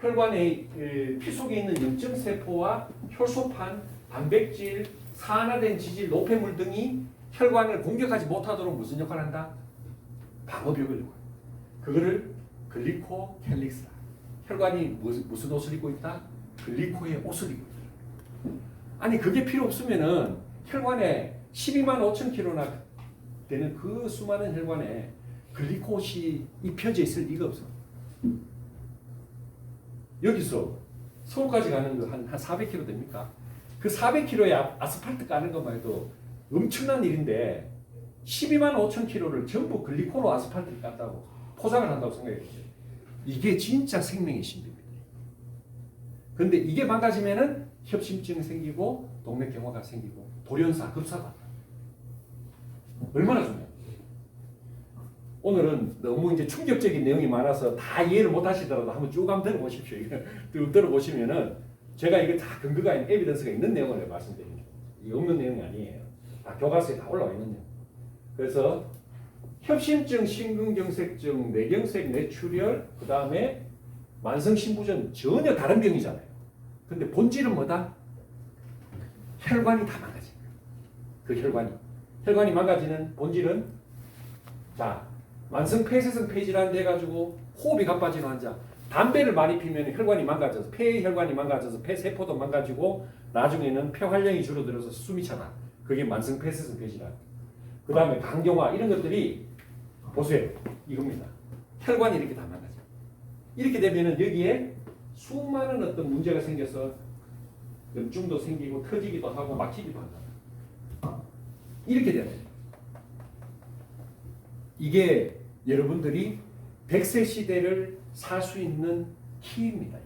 혈관의 피 속에 있는 염증세포와 혈소판, 단백질, 산화된 지질, 노폐물 등이 혈관을 공격하지 못하도록 무슨 역할을 한다? 방어벽을 역할. 그거를 글리코캘릭스다. 혈관이 무슨 옷을 입고 있다? 글리코의 옷을 입고 있다. 아니 그게 필요 없으면은 혈관에 12만 5천 킬로나 되는 그 수많은 혈관에 글리코옷이 입혀져 있을 리가 없어. 여기서 서울까지 가는 거 한 400km 됩니까? 그 400km에 아스팔트 까는 것만 해도 엄청난 일인데 12만 5천 킬로를 전부 글리코로 아스팔트를 깠다고 포장을 한다고 생각해 보세요. 이게 진짜 생명의 신비입니다. 그런데 이게 망가지면은 협심증이 생기고 동맥경화가 생기고 돌연사 급사가 얼마나 중요해요. 오늘은 너무 이제 충격적인 내용이 많아서 다 이해를 못 하시더라도 한번 쭉 한번 들어보십시오. 들어보시면은 제가 이게 다 근거가 있는 에비던스가 있는 내용을 말씀드립니다. 이게 없는 내용이 아니에요. 다 교과서에 다 올라와 있는 내용. 그래서 협심증, 심근경색증, 뇌경색, 뇌출혈, 그 다음에 만성신부전 전혀 다른 병이잖아요. 근데 본질은 뭐다? 혈관이 다 망가집니다. 그 혈관이 망가지는 본질은 자 만성 폐쇄성 폐질환 돼가지고 호흡이 가빠지는 환자, 담배를 많이 피면 혈관이 망가져서 폐혈관이 망가져서 폐세포도 망가지고 나중에는 폐활량이 줄어들어서 숨이 차나. 그게 만성 폐쇄성 폐질환. 그 다음에 강경화 이런 것들이 보세요. 이겁니다. 혈관이 이렇게 다 망가져. 이렇게 되면은 여기에 수많은 어떤 문제가 생겨서 염증도 생기고 터지기도 하고 막히기도 한다. 이렇게 되는 거예요. 이게 여러분들이 100세 시대를 살 수 있는 키입니다.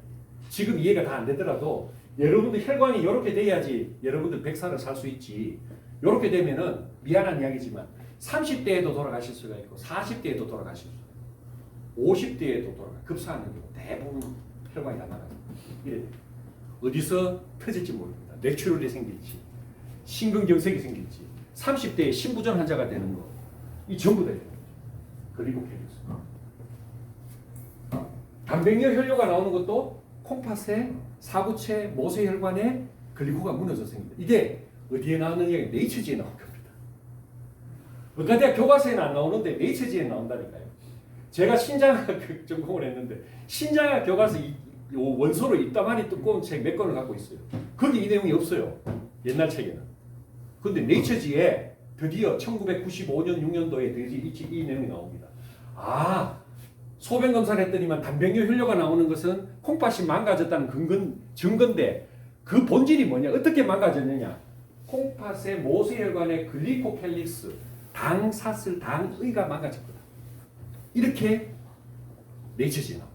지금 이해가 다 안 되더라도 여러분들 혈관이 이렇게 돼야지 여러분들 100살을 살 수 있지. 이렇게 되면은 미안한 이야기지만 30대에도 돌아가실 수가 있고 40대에도 돌아가실 수가 있고 50대에도 급사하는 경우 대부분 혈관이 다 나가요. 이래 어디서 터질지 모릅니다. 뇌출혈이 생길지 심근경색이 생길지 30대에 신부전 환자가 되는 거 이 전부 다 글리코캘릭스. 단백뇨 혈뇨가 나오는 것도 콩팥에 사구체 모세혈관에 글리코가 무너져 생깁니다. 이게 어디에 나오는 게 네이처지에 나온 겁니다. 의과대학 교과서에는 안 나오는데 네이처지에 나온다니까요. 제가 신장학 전공을 했는데 신장학 교과서 원소로 이따만이 두꺼운 책 몇 권을 갖고 있어요. 거기 이 내용이 없어요. 옛날 책에는. 근데 네이처지에 드디어 1995년 6년도에 이 내용이 나옵니다. 아, 소변 검사를 했더니만 단백뇨 혈뇨가 나오는 것은 콩팥이 망가졌다는 증거인데 그 본질이 뭐냐? 어떻게 망가졌느냐? 콩팥의 모세혈관의 글리코캘릭스, 당사슬, 당의가 망가졌거든. 이렇게 네이처지에 나옵니다.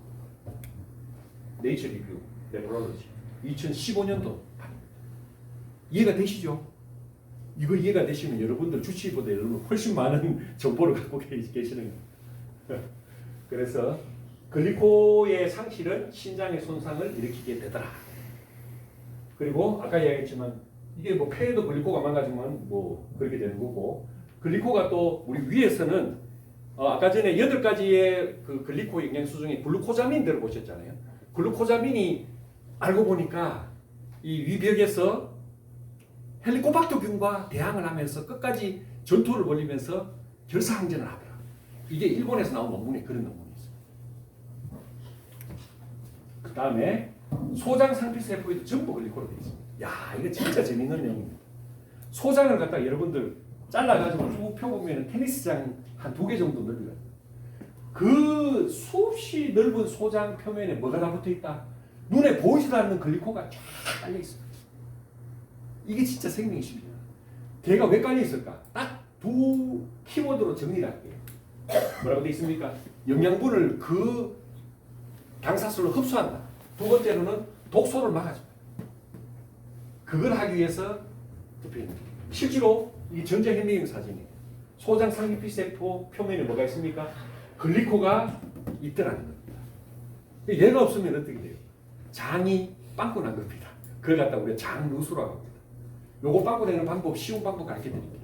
네이처 리뷰 네프롤로지 2015년도 이해가 되시죠? 이거 이해가 되시면 여러분들 주치의보다 여러분 훨씬 많은 정보를 갖고 계시는 거예요. 그래서 글리코의 상실은 신장의 손상을 일으키게 되더라. 그리고 아까 이야기했지만 이게 뭐 폐에도 글리코가 망가지면 뭐 그렇게 되는 거고, 글리코가 또 우리 위에서는 아까 전에 8가지의 그 글리코 영양소 중에 글루코자민 들어보셨잖아요. 글루코자민이 알고 보니까 이 위벽에서 헬리코박터균과 대항을 하면서 끝까지 전투를 벌이면서 결사항전을 하더라. 이게 일본에서 나온 논문에 그런 논문이 있어요. 그 다음에 소장 상피세포에도 전부 글리코로 되어 있습니다. 야, 이거 진짜 재밌는 내용입니다. 소장을 갖다가 여러분들 잘라가지고 쭉 펴보면 테니스장 한 2개 정도 넓이가 그 수없이 넓은 소장 표면에 뭐가 다 붙어 있다? 눈에 보이지도 않는 글리코가 쫙 깔려 있습니다. 이게 진짜 생명이십니다. 걔가 왜 깔려 있을까? 딱 2 키워드로 정리를 할게요. 뭐라고 되어 있습니까? 영양분을 그 당사술로 흡수한다. 2번째로는 독소를 막아줍니다. 그걸 하기 위해서 투표입니다. 실제로 이 전자현미경 사진이에요. 소장 상피세포 표면에 뭐가 있습니까? 글리코가 있더라는 겁니다. 얘가 없으면 어떻게 돼요? 장이 빵꾸 난 겁니다. 그걸 갖다 우리가 장누수라고 합니다. 요거 빵꾸 되는 방법, 쉬운 방법 가르쳐 드릴게요.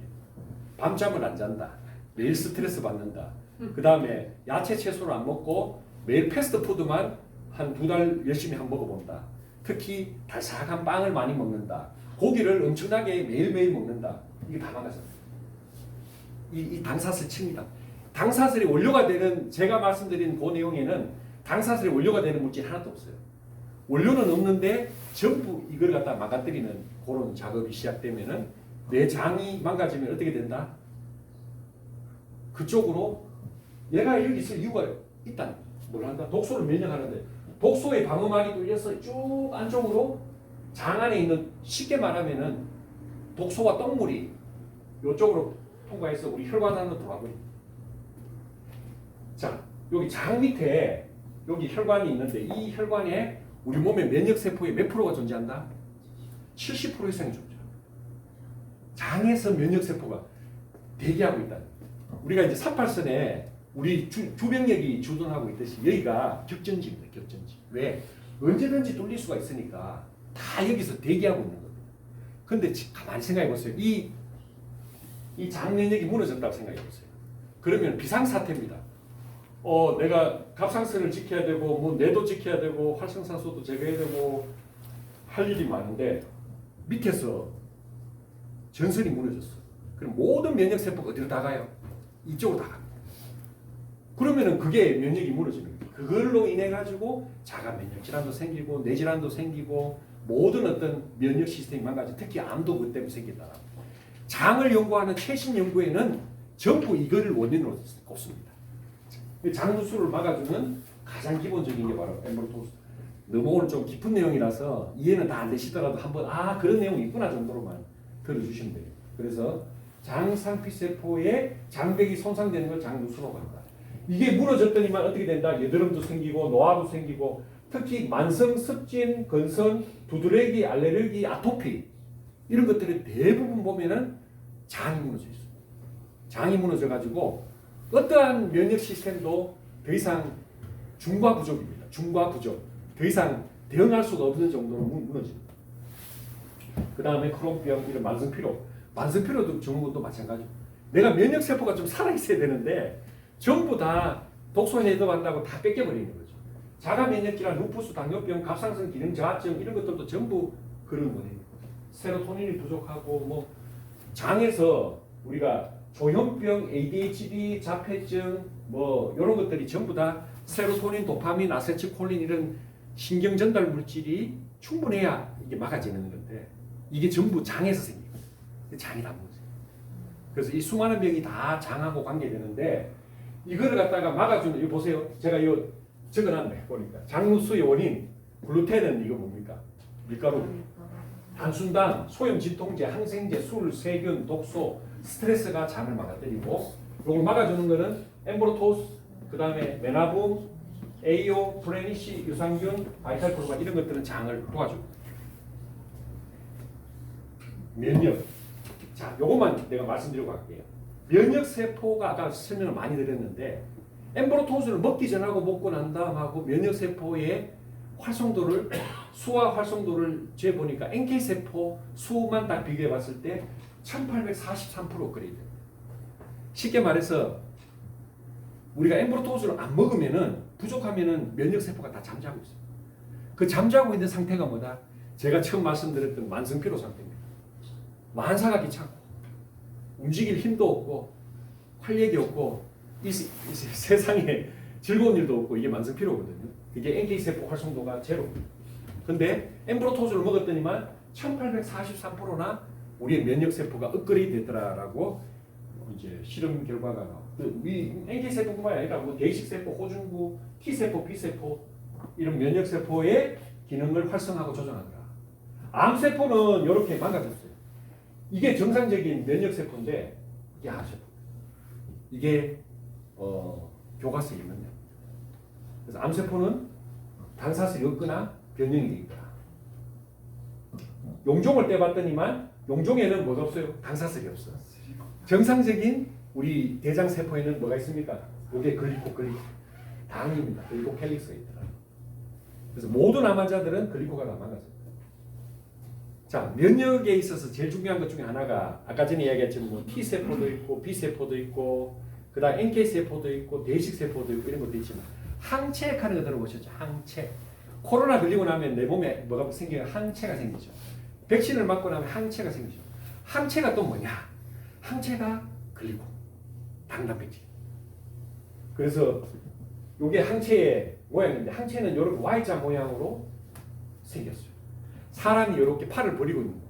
밤잠을 안 잔다. 매일 스트레스 받는다. 그 다음에 야채 채소를 안 먹고 매일 패스트푸드만 한 2달 열심히 한번 먹어본다. 특히 달싹한 빵을 많이 먹는다. 고기를 엄청나게 매일매일 먹는다. 이게 다 망가집니다. 이 당사슬 칩니다. 당사슬이 원료가 되는, 제가 말씀드린 그 내용에는 당사슬이 원료가 되는 물질 하나도 없어요. 원료는 없는데 전부 이걸 갖다 망가뜨리는 그런 작업이 시작되면은 내 장이 망가지면 어떻게 된다? 그쪽으로 얘가 여기 있을 이유가 있다. 뭘 한다? 독소를 면역하는데 독소의 방어막이 뚫려서 쭉 안쪽으로 장 안에 있는, 쉽게 말하면은 독소와 똥물이 이쪽으로 통과해서 우리 혈관 안으로 들어가 버립니다. 자, 여기 장 밑에 여기 혈관이 있는데 이 혈관에 우리 몸의 면역세포의 몇 프로가 존재한다? 70% 이상이 존재합니다. 장에서 면역세포가 대기하고 있다. 우리가 이제 38선에 우리 주병력이 주둔하고 있듯이 여기가 격전지입니다. 격전지. 왜? 언제든지 뚫릴 수가 있으니까 다 여기서 대기하고 있는 겁니다. 근데 가만히 생각해 보세요. 이 장면역이 무너졌다고 생각해 보세요. 그러면 비상사태입니다. 내가 갑상선을 지켜야 되고, 뭐 뇌도 지켜야 되고, 활성산소도 제거해야 되고, 할 일이 많은데 밑에서 전선이 무너졌어. 그럼 모든 면역세포가 어디로 다 가요? 이쪽으로 다 갑니다. 그러면은 그게 면역이 무너지는 거예요. 그걸로 인해 가지고 자가 면역 질환도 생기고, 뇌질환도 생기고, 모든 어떤 면역 시스템이 망가져. 특히 암도 그 때문에 생긴다. 장을 연구하는 최신 연구에는 전부 이거를 원인으로 꼽습니다. 장누수를 막아주는 가장 기본적인 게 바로 엠브로토스. 너무 오늘 좀 깊은 내용이라서 이해는 다 안 되시더라도 한번 그런 내용이 있구나 정도로만 들어주시면 돼요. 그래서 장상피세포의 장벽이 손상되는 걸 장누수라고 한다. 이게 무너졌더니만 어떻게 된다? 여드름도 생기고 노화도 생기고, 특히 만성 습진, 건선, 두드러기, 알레르기, 아토피 이런 것들이 대부분 보면은 장이 무너져 있어요. 장이 무너져 가지고 어떠한 면역 시스템도 더 이상 중과 부족입니다. 중과 부족. 더 이상 대응할 수가 없는 정도로 무너집니다. 그 다음에 크론병, 이런 만성피로. 만성피로도 증후군도 마찬가지고. 내가 면역세포가 좀 살아있어야 되는데 전부 다 독소 해독한다고 다 뺏겨버리는 거죠. 자가면역질환, 루푸스, 당뇨병, 갑상선 기능 저하증 이런 것들도 전부 그런 원인입니다. 세로토닌이 부족하고, 뭐 장에서 우리가 조현병, ADHD, 자폐증 뭐 이런 것들이 전부 다 세로토닌, 도파민, 아세틸콜린 이런 신경 전달 물질이 충분해야 이게 막아지는 건데 이게 전부 장에서 생깁니다. 장이 다 문제예요. 그래서 이 수많은 병이 다 장하고 관계되는데 이거를 갖다가 막아주는, 이거 보세요. 제가 이거 적어놨네 보니까 장누수의 원인 글루텐은 이거 뭡니까? 밀가루, 단순당, 소염 진통제, 항생제, 술, 세균, 독소, 스트레스가 장을 막아뜨리고, 이걸 막아주는 거는 엠브로토스, 그 다음에 메나붐, 에이오, 프레니시, 유산균, 바이탈프로만 이런 것들은 장을 도와주고. 면역. 자, 요것만 내가 말씀드리고 갈게요. 면역세포가 아까 설명을 많이 드렸는데 엠브로토스를 먹기 전하고 먹고 난 다음하고 면역세포의 활성도를 수와 활성도를 재보니까 NK 세포 수만 딱 비교해 봤을 때 1843% 업그레이드. 쉽게 말해서 우리가 엠브로토즈를 안 먹으면은 부족하면은 면역 세포가 다 잠자고 있어요. 그 잠자고 있는 상태가 뭐다? 제가 처음 말씀드렸던 만성피로 상태입니다. 만사가 귀찮고 움직일 힘도 없고 활력이 없고 이 세상에 즐거운 일도 없고 이게 만성피로거든요. 이게 NK 세포 활성도가 제로. 근데 엠브로토즈를 먹었더니만 1843%나 우리의 면역 세포가 업그레이드 됐더라라고 이제 실험 결과가 나와. 이 NK 세포뿐만 아니라 뭐 대식 세포, 호중구, T 세포, B 세포 이런 면역 세포의 기능을 활성화하고 조정하더라. 암 세포는 이렇게 망가졌어요. 이게 정상적인 면역 세포인데 이게 암 세포. 이게 교과서에 있는 데. 그래서 암 세포는 단사슬이 없거나 변형이 돼 있더라. 용종을 떼봤더니만 용종에는 뭐가 없어요? 단사슬이 없어. 정상적인 우리 대장 세포에는 뭐가 있습니까? 이게 글리코 당입니다. 글리코 캘릭스가 있더라. 그래서 모든 암 환자들은 글리코가 다 망가져요. 자, 면역에 있어서 제일 중요한 것 중에 하나가 아까 전에 이야기했지만 뭐 T 세포도 있고 B 세포도 있고 그다음 NK 세포도 있고 대식 세포도 있고 이런 것도 있지만 항체액하는 거 들어보셨죠? 항체. 코로나 걸리고 나면 내 몸에 뭐가 생겨요? 항체가 생기죠. 백신을 맞고 나면 항체가 생기죠. 항체가 또 뭐냐? 항체가 글리코, 당단백질. 그래서 이게 항체의 모양인데 항체는 이렇게 Y자 모양으로 생겼어요. 사람이 이렇게 팔을 벌리고 있는 거예요.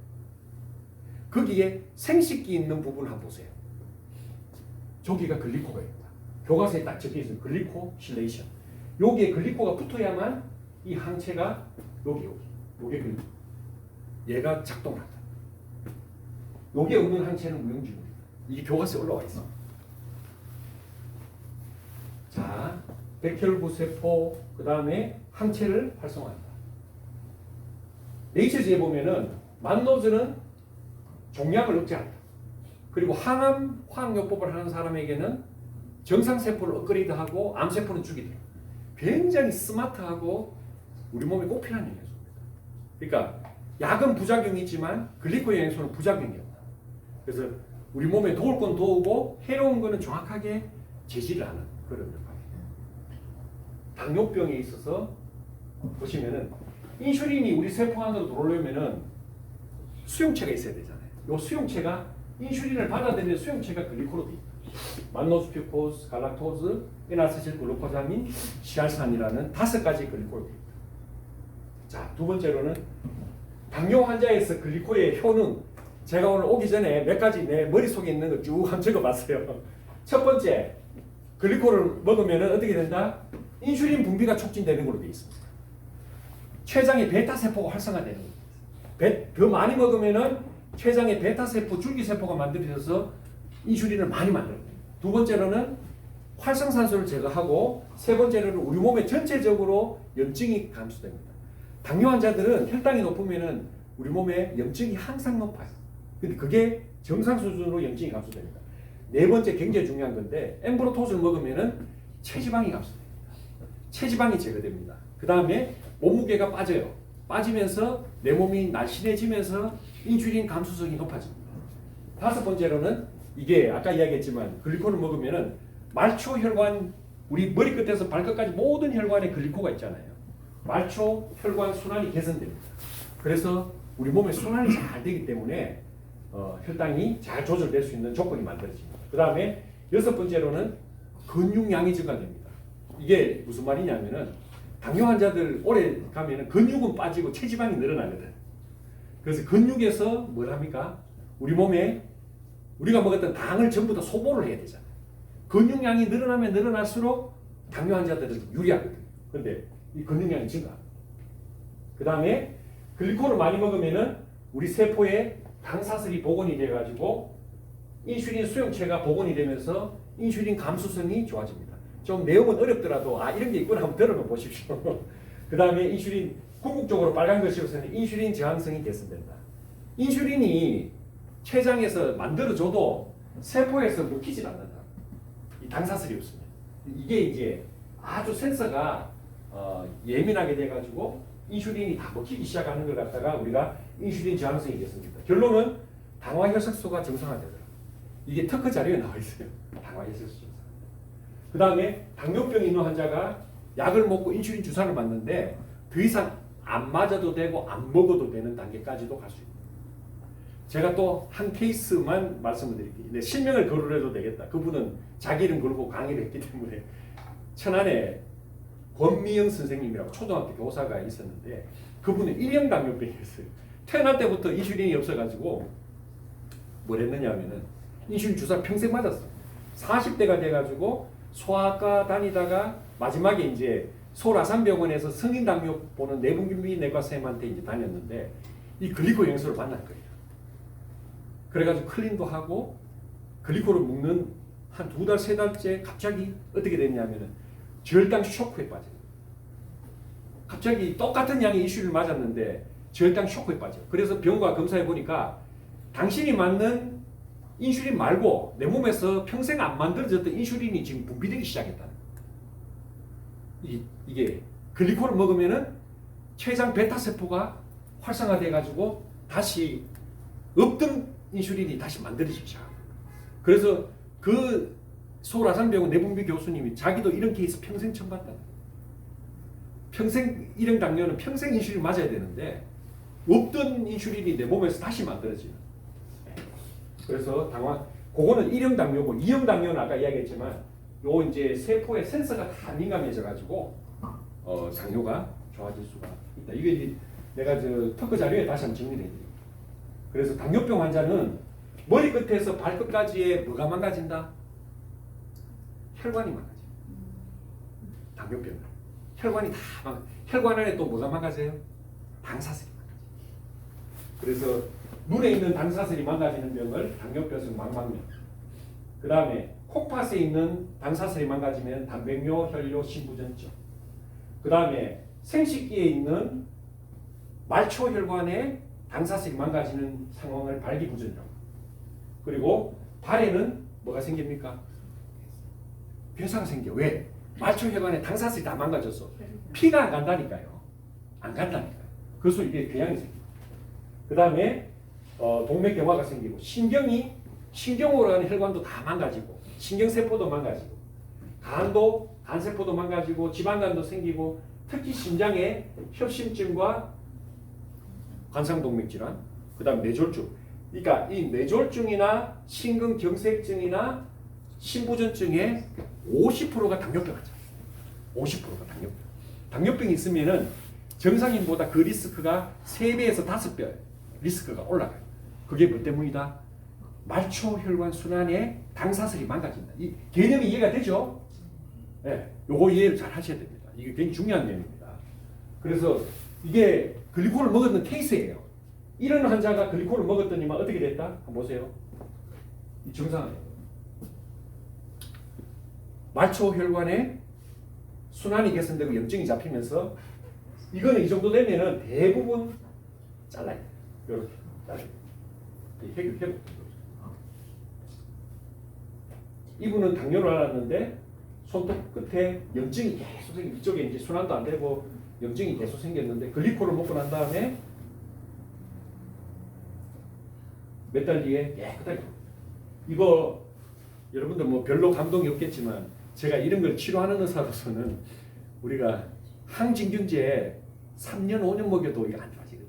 거기에 생식기 있는 부분 한번 보세요. 저기가 글리코가 있다. 교과서에 딱 적혀 있어요. 글리코 실레이션. 여기에 글리코가 붙어야만 이 항체가 요게 글리코. 얘가 작동을 한다. 요게 없는 항체는 무용지물이다. 이게 교과서에 올라와 있어. 자, 백혈구 세포 그 다음에 항체를 활성화한다. 네이처지에 보면은 만노즈는 종양을 억제한다. 그리고 항암 화학요법을 하는 사람에게는 정상 세포를 업그레이드하고 암 세포는 죽이더라. 굉장히 스마트하고 우리 몸에 꼭 필요한 영양소입니다. 그러니까 약은 부작용이 있지만 글리코 영양소는 부작용이 없다. 그래서 우리 몸에 도울 건 도우고 해로운 거는 정확하게 제지를 하는 그런 역할이에요. 당뇨병에 있어서 보시면은 인슐린이 우리 세포 안으로 들어오려면은 수용체가 있어야 되잖아요. 이 수용체가 인슐린을 받아들이는 수용체가 글리코로 돼 있다. 만노스, 퓨코스, 갈락토즈, 에나세틸 글루코자민, 시알산이라는 5가지 글리코로 돼 있다. 자, 두 번째로는 당뇨 환자에서 글리코의 효능. 제가 오늘 오기 전에 몇 가지 내 머릿속에 있는 거 쭉 한번 적어봤어요. 첫 번째, 글리코를 먹으면 어떻게 된다? 인슐린 분비가 촉진되는 걸로 돼 있습니다. 췌장의 베타세포가 활성화되는 거예요. 더 많이 먹으면 췌장의 베타세포, 줄기세포가 만들어져서 인슐린을 많이 만들어요. 두 번째로는 활성산소를 제거하고 세 번째로는 우리 몸에 전체적으로 염증이 감소됩니다. 당뇨 환자들은 혈당이 높으면 우리 몸에 염증이 항상 높아요. 근데 그게 정상 수준으로 염증이 감소됩니다. 네 번째 굉장히 중요한 건데 엠브로토스를 먹으면 체지방이 감소됩니다. 체지방이 제거됩니다. 그 다음에 몸무게가 빠져요. 빠지면서 내 몸이 날씬해지면서 인슐린 감수성이 높아집니다. 다섯 번째로는 이게 아까 이야기했지만 글리코를 먹으면 말초 혈관, 우리 머리끝에서 발끝까지 모든 혈관에 글리코가 있잖아요. 말초 혈관 순환이 개선됩니다. 그래서 우리 몸의 순환이 잘 되기 때문에 혈당이 잘 조절될 수 있는 조건이 만들어집니다. 그 다음에 여섯 번째로는 근육량이 증가됩니다. 이게 무슨 말이냐면은 당뇨 환자들 오래 가면은 근육은 빠지고 체지방이 늘어나거든. 그래서 근육에서 뭘 합니까? 우리 몸에 우리가 먹었던 당을 전부 다 소모를 해야 되잖아요. 근육량이 늘어나면 늘어날수록 당뇨 환자들은 유리하거든요. 그런데 이 근육량이 증가합니다. 그 다음에 글리코를 많이 먹으면은 우리 세포에 당사슬이 복원이 돼가지고 인슐린 수용체가 복원이 되면서 인슐린 감수성이 좋아집니다. 좀 내용은 어렵더라도 이런 게 있구나 한번 들어봐 보십시오. 그 다음에 인슐린 궁극적으로 빨간 글씨로서는 인슐린 저항성이 개선된다. 인슐린이 췌장에서 만들어져도 세포에서 먹히질 않는다. 이 당사슬이 없습니다. 이게 이제 아주 센서가 예민하게 돼가지고 인슐린이 다 먹히기 시작하는 걸 갖다가 우리가 인슐린 저항성이 됐습니다. 결론은 당화혈색소가 정상화되더라. 이게 특허 자료에 나와 있어요. 당화혈색소 정상. 그 다음에 당뇨병 있는 환자가 약을 먹고 인슐린 주사를 맞는데 더 이상 안 맞아도 되고 안 먹어도 되는 단계까지도 갈 수 있고. 제가 또 한 케이스만 말씀을 드릴게요. 근데 실명을 거론해도 되겠다. 그분은 자기 이름 걸고 강의를 했기 때문에 천안에 권미영 선생님이라고 초등학교 교사가 있었는데 그분은 일형 당뇨병이었어요. 태어날 때부터 인슐린이 없어가지고 뭘 했느냐 하면은 인슐린 주사 평생 맞았어. 40대가 돼가지고 소아과 다니다가 마지막에 이제 소라산병원에서 성인 당뇨 보는 내분비내과 선생님한테 이제 다녔는데 이 글리코 영수를 만날 거예요. 그래가지고 클린도 하고 글리코를 먹는 한 2달, 3달째 갑자기 어떻게 됐냐면은 저혈당 쇼크에 빠져요. 갑자기 똑같은 양의 인슐린을 맞았는데 저혈당 쇼크에 빠져요. 그래서 병과 검사해 보니까 당신이 맞는 인슐린 말고 내 몸에서 평생 안 만들어졌던 인슐린이 지금 분비되기 시작했다는 거예요. 이게 글리코를 먹으면은 췌장 베타 세포가 활성화돼 가지고 다시 없던 인슐린이 다시 만들어지기 시작합니다. 그래서 그 소라산병원 내분비 교수님이 자기도 이런 케이스 평생 처음 봤다. 평생 일형 당뇨는 평생 인슐린 맞아야 되는데 없던 인슐린이 내 몸에서 다시 만들어지는. 그래서 그거는 1형 당뇨고 2형 당뇨는 아까 이야기했지만 요 이제 세포의 센서가 다 민감해져 가지고 당뇨가 좋아질 수가 있다. 이게 이제 내가 저 특허 자료에 다시 한번 정리를 해드릴게요. 그래서 당뇨병 환자는 머리 끝에서 발끝까지의 뭐가 망가진다? 혈관이 망가져. 당뇨병은 혈관이 다 혈관 안에 또 뭐가 망가져요? 당사슬이 망가져. 그래서 눈에 있는 당사슬이 망가지는 병을 당뇨병성 망막염. 그 다음에 콩팥에 있는 당사슬이 망가지면 단백뇨, 혈뇨, 심부전증. 그 다음에 생식기에 있는 말초혈관에 당사슬이 망가지는 상황을 발기부전이라고. 그리고 발에는 뭐가 생깁니까? 괴사가 생겨. 왜? 말초혈관에 당사슬이 다 망가졌어. 피가 안 간다니까요. 안 간다니까요. 그래서 이게 궤양이 생겨. 그 다음에 동맥경화가 생기고 신경으로 가는 혈관도 다 망가지고 신경세포도 망가지고 간세포도 망가지고 지방간도 생기고 특히 심장에 협심증과 관상동맥질환, 그 다음 뇌졸중. 그러니까 이 뇌졸중이나 심근경색증이나 심부전증의 50%가 당뇨병 환자. 50%가 당뇨병. 당뇨병이 있으면은 정상인보다 그 리스크가 3배에서 5배 리스크가 올라가요. 그게 뭐 때문이다? 말초혈관 순환에 당사슬이 망가진다. 이 개념이 이해가 되죠? 네, 요거 이해를 잘 하셔야 됩니다. 이게 굉장히 중요한 내용입니다. 그래서 이게 글리코를 먹었는 케이스예요. 이런 환자가 글리코를 먹었더니만 어떻게 됐다? 한번 보세요. 이 정상이에요. 말초혈관에 순환이 개선되고 염증이 잡히면서 이거는 이 정도 되면은 대부분 잘라요. 이렇게 잘라요. 회복. 이분은 당뇨를 앓았는데 손톱 끝에 염증이 계속 생겨. 이쪽에 이제 순환도 안 되고 염증이 계속 생겼는데 글리코를 먹고 난 다음에 몇 달 뒤에 깨끗하게. 이거 여러분들 뭐 별로 감동이 없겠지만 제가 이런 걸 치료하는 의사로서는 우리가 항진균제 3년 5년 먹여도 이게 안 좋아지거든.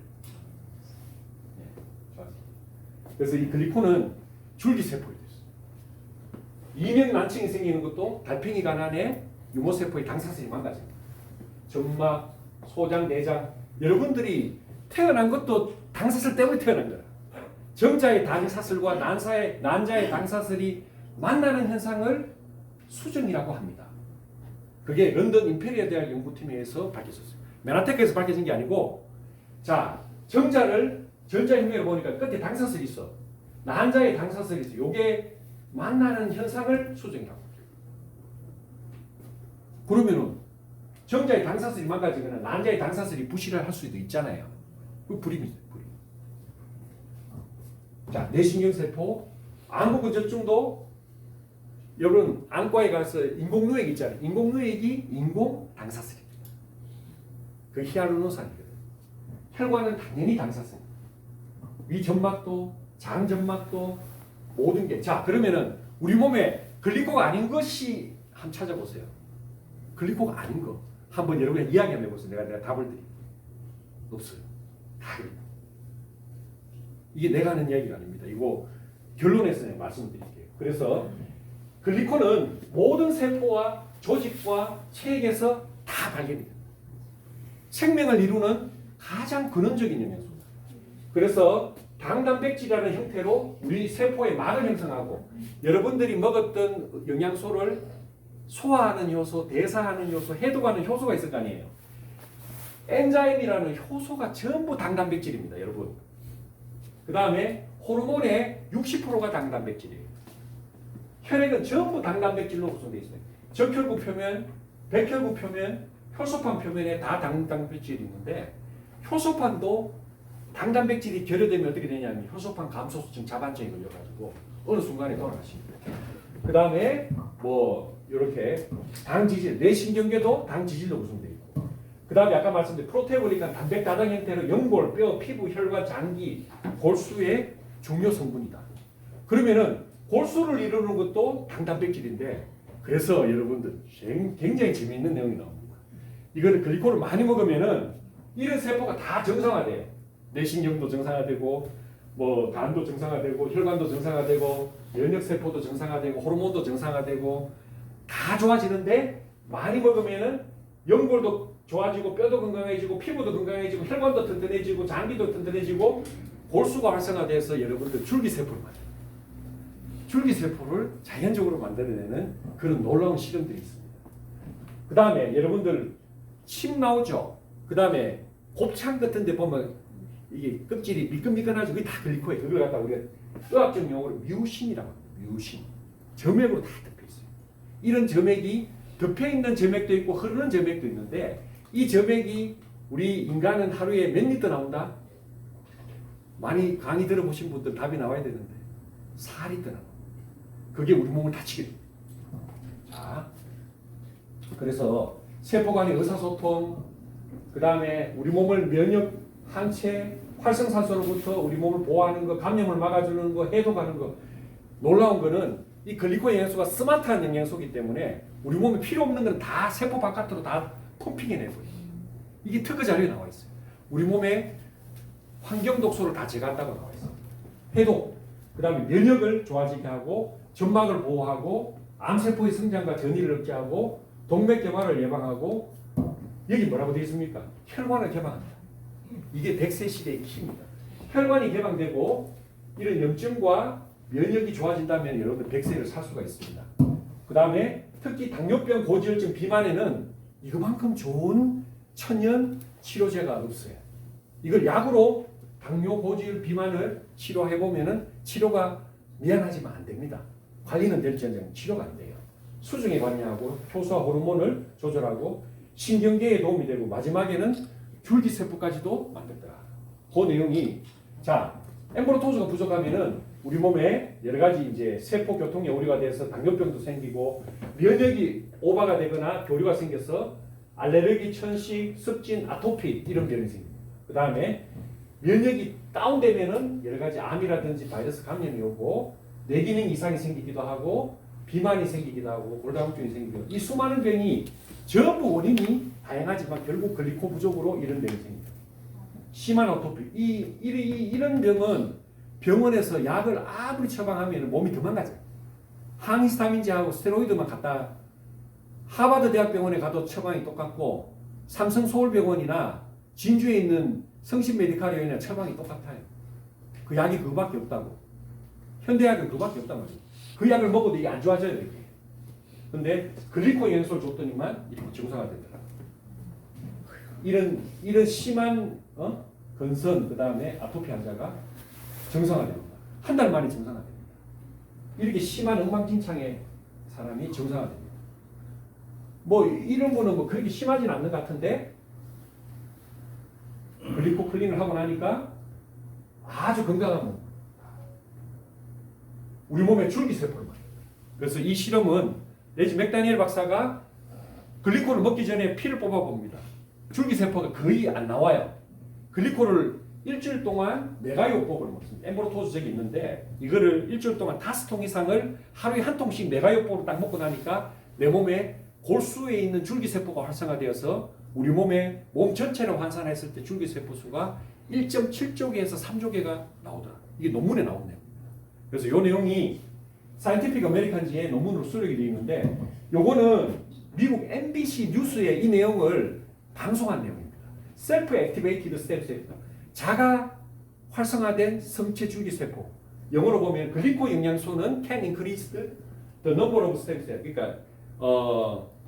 네, 좋아지. 그래서 이 글리코는 줄기세포에 됐어. 이명난층이 생기는 것도 달팽이 관안에 유모세포의 당사슬이 망가집니다. 점막, 소장, 내장. 여러분들이 태어난 것도 당사슬 때문에 태어난 거야. 정자의 당사슬과 난자의 당사슬이 만나는 현상을 수정이라고 합니다. 그게 런던 임페리얼 대학 연구팀에서 밝혀졌어요. 맨하탄에서 밝혀진 게 아니고, 자, 정자를 전자혁명을 보니까 끝에 당사슬이 있어. 난자의 당사슬이 있어. 요게 만나는 현상을 수정이라고 합니다. 그러면은 정자의 당사슬이 망가지거나 난자의 당사슬이 부실을 할 수도 있잖아요. 그 불임이죠. 불임. 자, 뇌신경세포, 안구근절증도 여러분 안과에 가서 인공누액 있잖아요. 인공누액이 인공 당사슬입니다. 그 히알루론산이거든요. 혈관은 당연히 당사성입니다. 위 점막도, 장 점막도 모든 게. 자, 그러면은 우리 몸에 글리코가 아닌 것이 한번 찾아보세요. 글리코가 아닌 거. 한번 여러분이 이야기 한번 해보세요. 내가 답을 드릴게요. 없어요. 다 그래요. 이게 내가 하는 이야기가 아닙니다. 이거 결론에서 말씀드릴게요. 그래서 글리코는 모든 세포와 조직과 체액에서 다 발견됩니다. 생명을 이루는 가장 근원적인 영양소입니다. 그래서 당단백질이라는 형태로 우리 세포의 막을 형성하고 여러분들이 먹었던 영양소를 소화하는 효소, 대사하는 효소, 해독하는 효소가 있을 거 아니에요. 엔자임이라는 효소가 전부 당단백질입니다, 여러분. 그 다음에 호르몬의 60%가 당단백질이에요. 혈액은 전부 당단백질로 구성되어 있어요. 적혈구 표면, 백혈구 표면, 효소판 표면에 다 당단백질이 있는데 효소판도 당단백질이 결여되면 어떻게 되냐면 효소판 감소수증 자반증이 걸려가지고 어느 순간에 돌아가십니다. 그 다음에 뭐 이렇게 당지질, 뇌신경계도 당지질로 구성되어 있고 그 다음에 아까 말씀드린 프로테올린은 단백 다당 형태로 연골, 뼈, 피부, 혈관, 장기, 골수의 중요 성분이다. 그러면은 골수를 이루는 것도 당단백질인데 그래서 여러분들 굉장히 재미있는 내용이 나옵니다. 이거를 글리코를 많이 먹으면은 이런 세포가 다 정상화돼요. 뇌신경도 정상화되고 뭐 간도 정상화되고 혈관도 정상화되고 면역 세포도 정상화되고 호르몬도 정상화되고 다 좋아지는데 많이 먹으면은 연골도 좋아지고 뼈도 건강해지고 피부도 건강해지고 혈관도 튼튼해지고 장기도 튼튼해지고 골수가 활성화돼서 여러분들 줄기세포를 만들어요. 줄기세포를 자연적으로 만들어내는 그런 놀라운 실험들이 있습니다. 그 다음에 여러분들 침 나오죠. 그 다음에 곱창 같은 데 보면 이게 껍질이 미끈미끈하죠. 그게 다 글리코예요. 그걸 갖다 우리가 의학적 용어로 뮤신이라고 합니다. 뮤신. 점액으로 다 덮여 있어요. 이런 점액이 덮여 있는 점액도 있고 흐르는 점액도 있는데 이 점액이 우리 인간은 하루에 몇 리터 나온다? 많이 강의 들어보신 분들 답이 나와야 되는데 4리터 나옵니다. 그게 우리 몸을 다치게 됩니다. 자, 그래서 세포 간의 의사소통, 그 다음에 우리 몸을 면역, 항체, 활성산소로부터 우리 몸을 보호하는 거, 감염을 막아주는 거, 해독하는 거. 놀라운 거는 이 글리코 영양소가 스마트한 영양소이기 때문에 우리 몸에 필요 없는 건 다 세포 바깥으로 다 펌핑해내버려요. 이게 특허 자료에 나와 있어요. 우리 몸에 환경 독소를 다 제거한다고 나와 있어요. 해독, 그 다음에 면역을 좋아지게 하고 점막을 보호하고 암세포의 성장과 전이를 억제하고 동맥 개발을 예방하고 여기 뭐라고 되어 있습니까? 혈관을 개방합니다. 이게 100세 시대의 키입니다. 혈관이 개방되고 이런 염증과 면역이 좋아진다면 여러분 100세를 살 수가 있습니다. 그 다음에 특히 당뇨병, 고지혈증, 비만에는 이거만큼 좋은 천연 치료제가 없어요. 이걸 약으로 당뇨, 고지혈, 비만을 치료해보면은 치료가 미안하지만 안 됩니다. 관리는 될지언정 치료가 안 돼요. 수중에 관여하고 효소와 호르몬을 조절하고 신경계에 도움이 되고 마지막에는 줄기세포까지도 만들더라. 그 내용이 자 엠브로토즈가 부족하면은 우리 몸에 여러 가지 이제 세포 교통에 오류가 돼서 당뇨병도 생기고 면역이 오버가 되거나 교류가 생겨서 알레르기, 천식, 습진, 아토피 이런 병이 생깁니다. 그 다음에 면역이 다운되면은 여러 가지 암이라든지 바이러스 감염이 오고 뇌기능 이상이 생기기도 하고 비만이 생기기도 하고 골다공증이 생기기도 하고 이 수많은 병이 전부 원인이 다양하지만 결국 글리코 부족으로 이런 병이 생깁니다. 심한 아토피 이런 병은 병원에서 약을 아무리 처방하면 몸이 도망가죠. 항히스타민제하고 스테로이드만 갖다 하버드 대학병원에 가도 처방이 똑같고 삼성 서울병원이나 진주에 있는 성신 메디칼에 있는 처방이 똑같아요. 그 약이 그거밖에 없다고. 현대약은 그거밖에 없단 말이에요. 그 약을 먹어도 이게 안 좋아져요. 이렇게. 근데 글리코 영양소를 줬더니만 이렇게 정상화되더라. 이런 심한 건선 그 다음에 아토피 환자가 정상화됩니다. 한 달 만에 정상화됩니다. 이렇게 심한 엉망진창의 사람이 정상화됩니다. 뭐 이런 거는 뭐 그렇게 심하진 않는 것 같은데 글리코 클린을 하고 나니까 아주 건강한 몸. 우리 몸에 줄기세포를 만들어요. 그래서 이 실험은 레지 맥다니엘 박사가 글리코를 먹기 전에 피를 뽑아봅니다. 줄기세포가 거의 안 나와요. 글리코를 일주일 동안 메가요법을 먹습니다. 엠브로토즈적이 있는데 이거를 일주일 동안 5통 이상을 하루에 한 통씩 메가요법으로 딱 먹고 나니까 내 몸에 골수에 있는 줄기세포가 활성화되어서 우리 몸에 몸 전체를 환산했을 때 줄기세포 수가 1.7조개에서 3조개가 나오더라. 이게 논문에 나오네요. 그래서 이 내용이 사이언티픽 아메리칸지에 논문으로 수록이 되어 있는데 요거는 미국 MBC 뉴스에 이 내용을 방송한 내용입니다. 셀프 액티베이티드 스템셀, 자가 활성화된 성체 줄기세포. 영어로 보면 글리코 영양소는 can increase the number of stem cell. 그러니까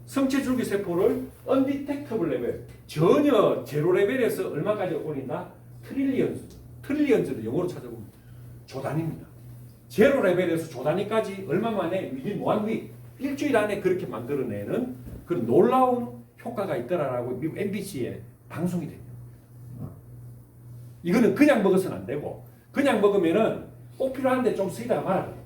성체 줄기세포를 undetectable 레벨, 전혀 제로 레벨에서 얼마까지 올린다? 트릴리언즈를 영어로 찾아보면 조단위입니다. 제로 레벨에서 조단위까지 얼마 만에 within 1 week, 일주일 안에 그렇게 만들어내는 그런 놀라운 효과가 있더라라고 미국 MBC에 방송이 됩니다. 이거는 그냥 먹어서는 안 되고, 그냥 먹으면은 꼭 필요한데 좀 쓰이다가 말아요.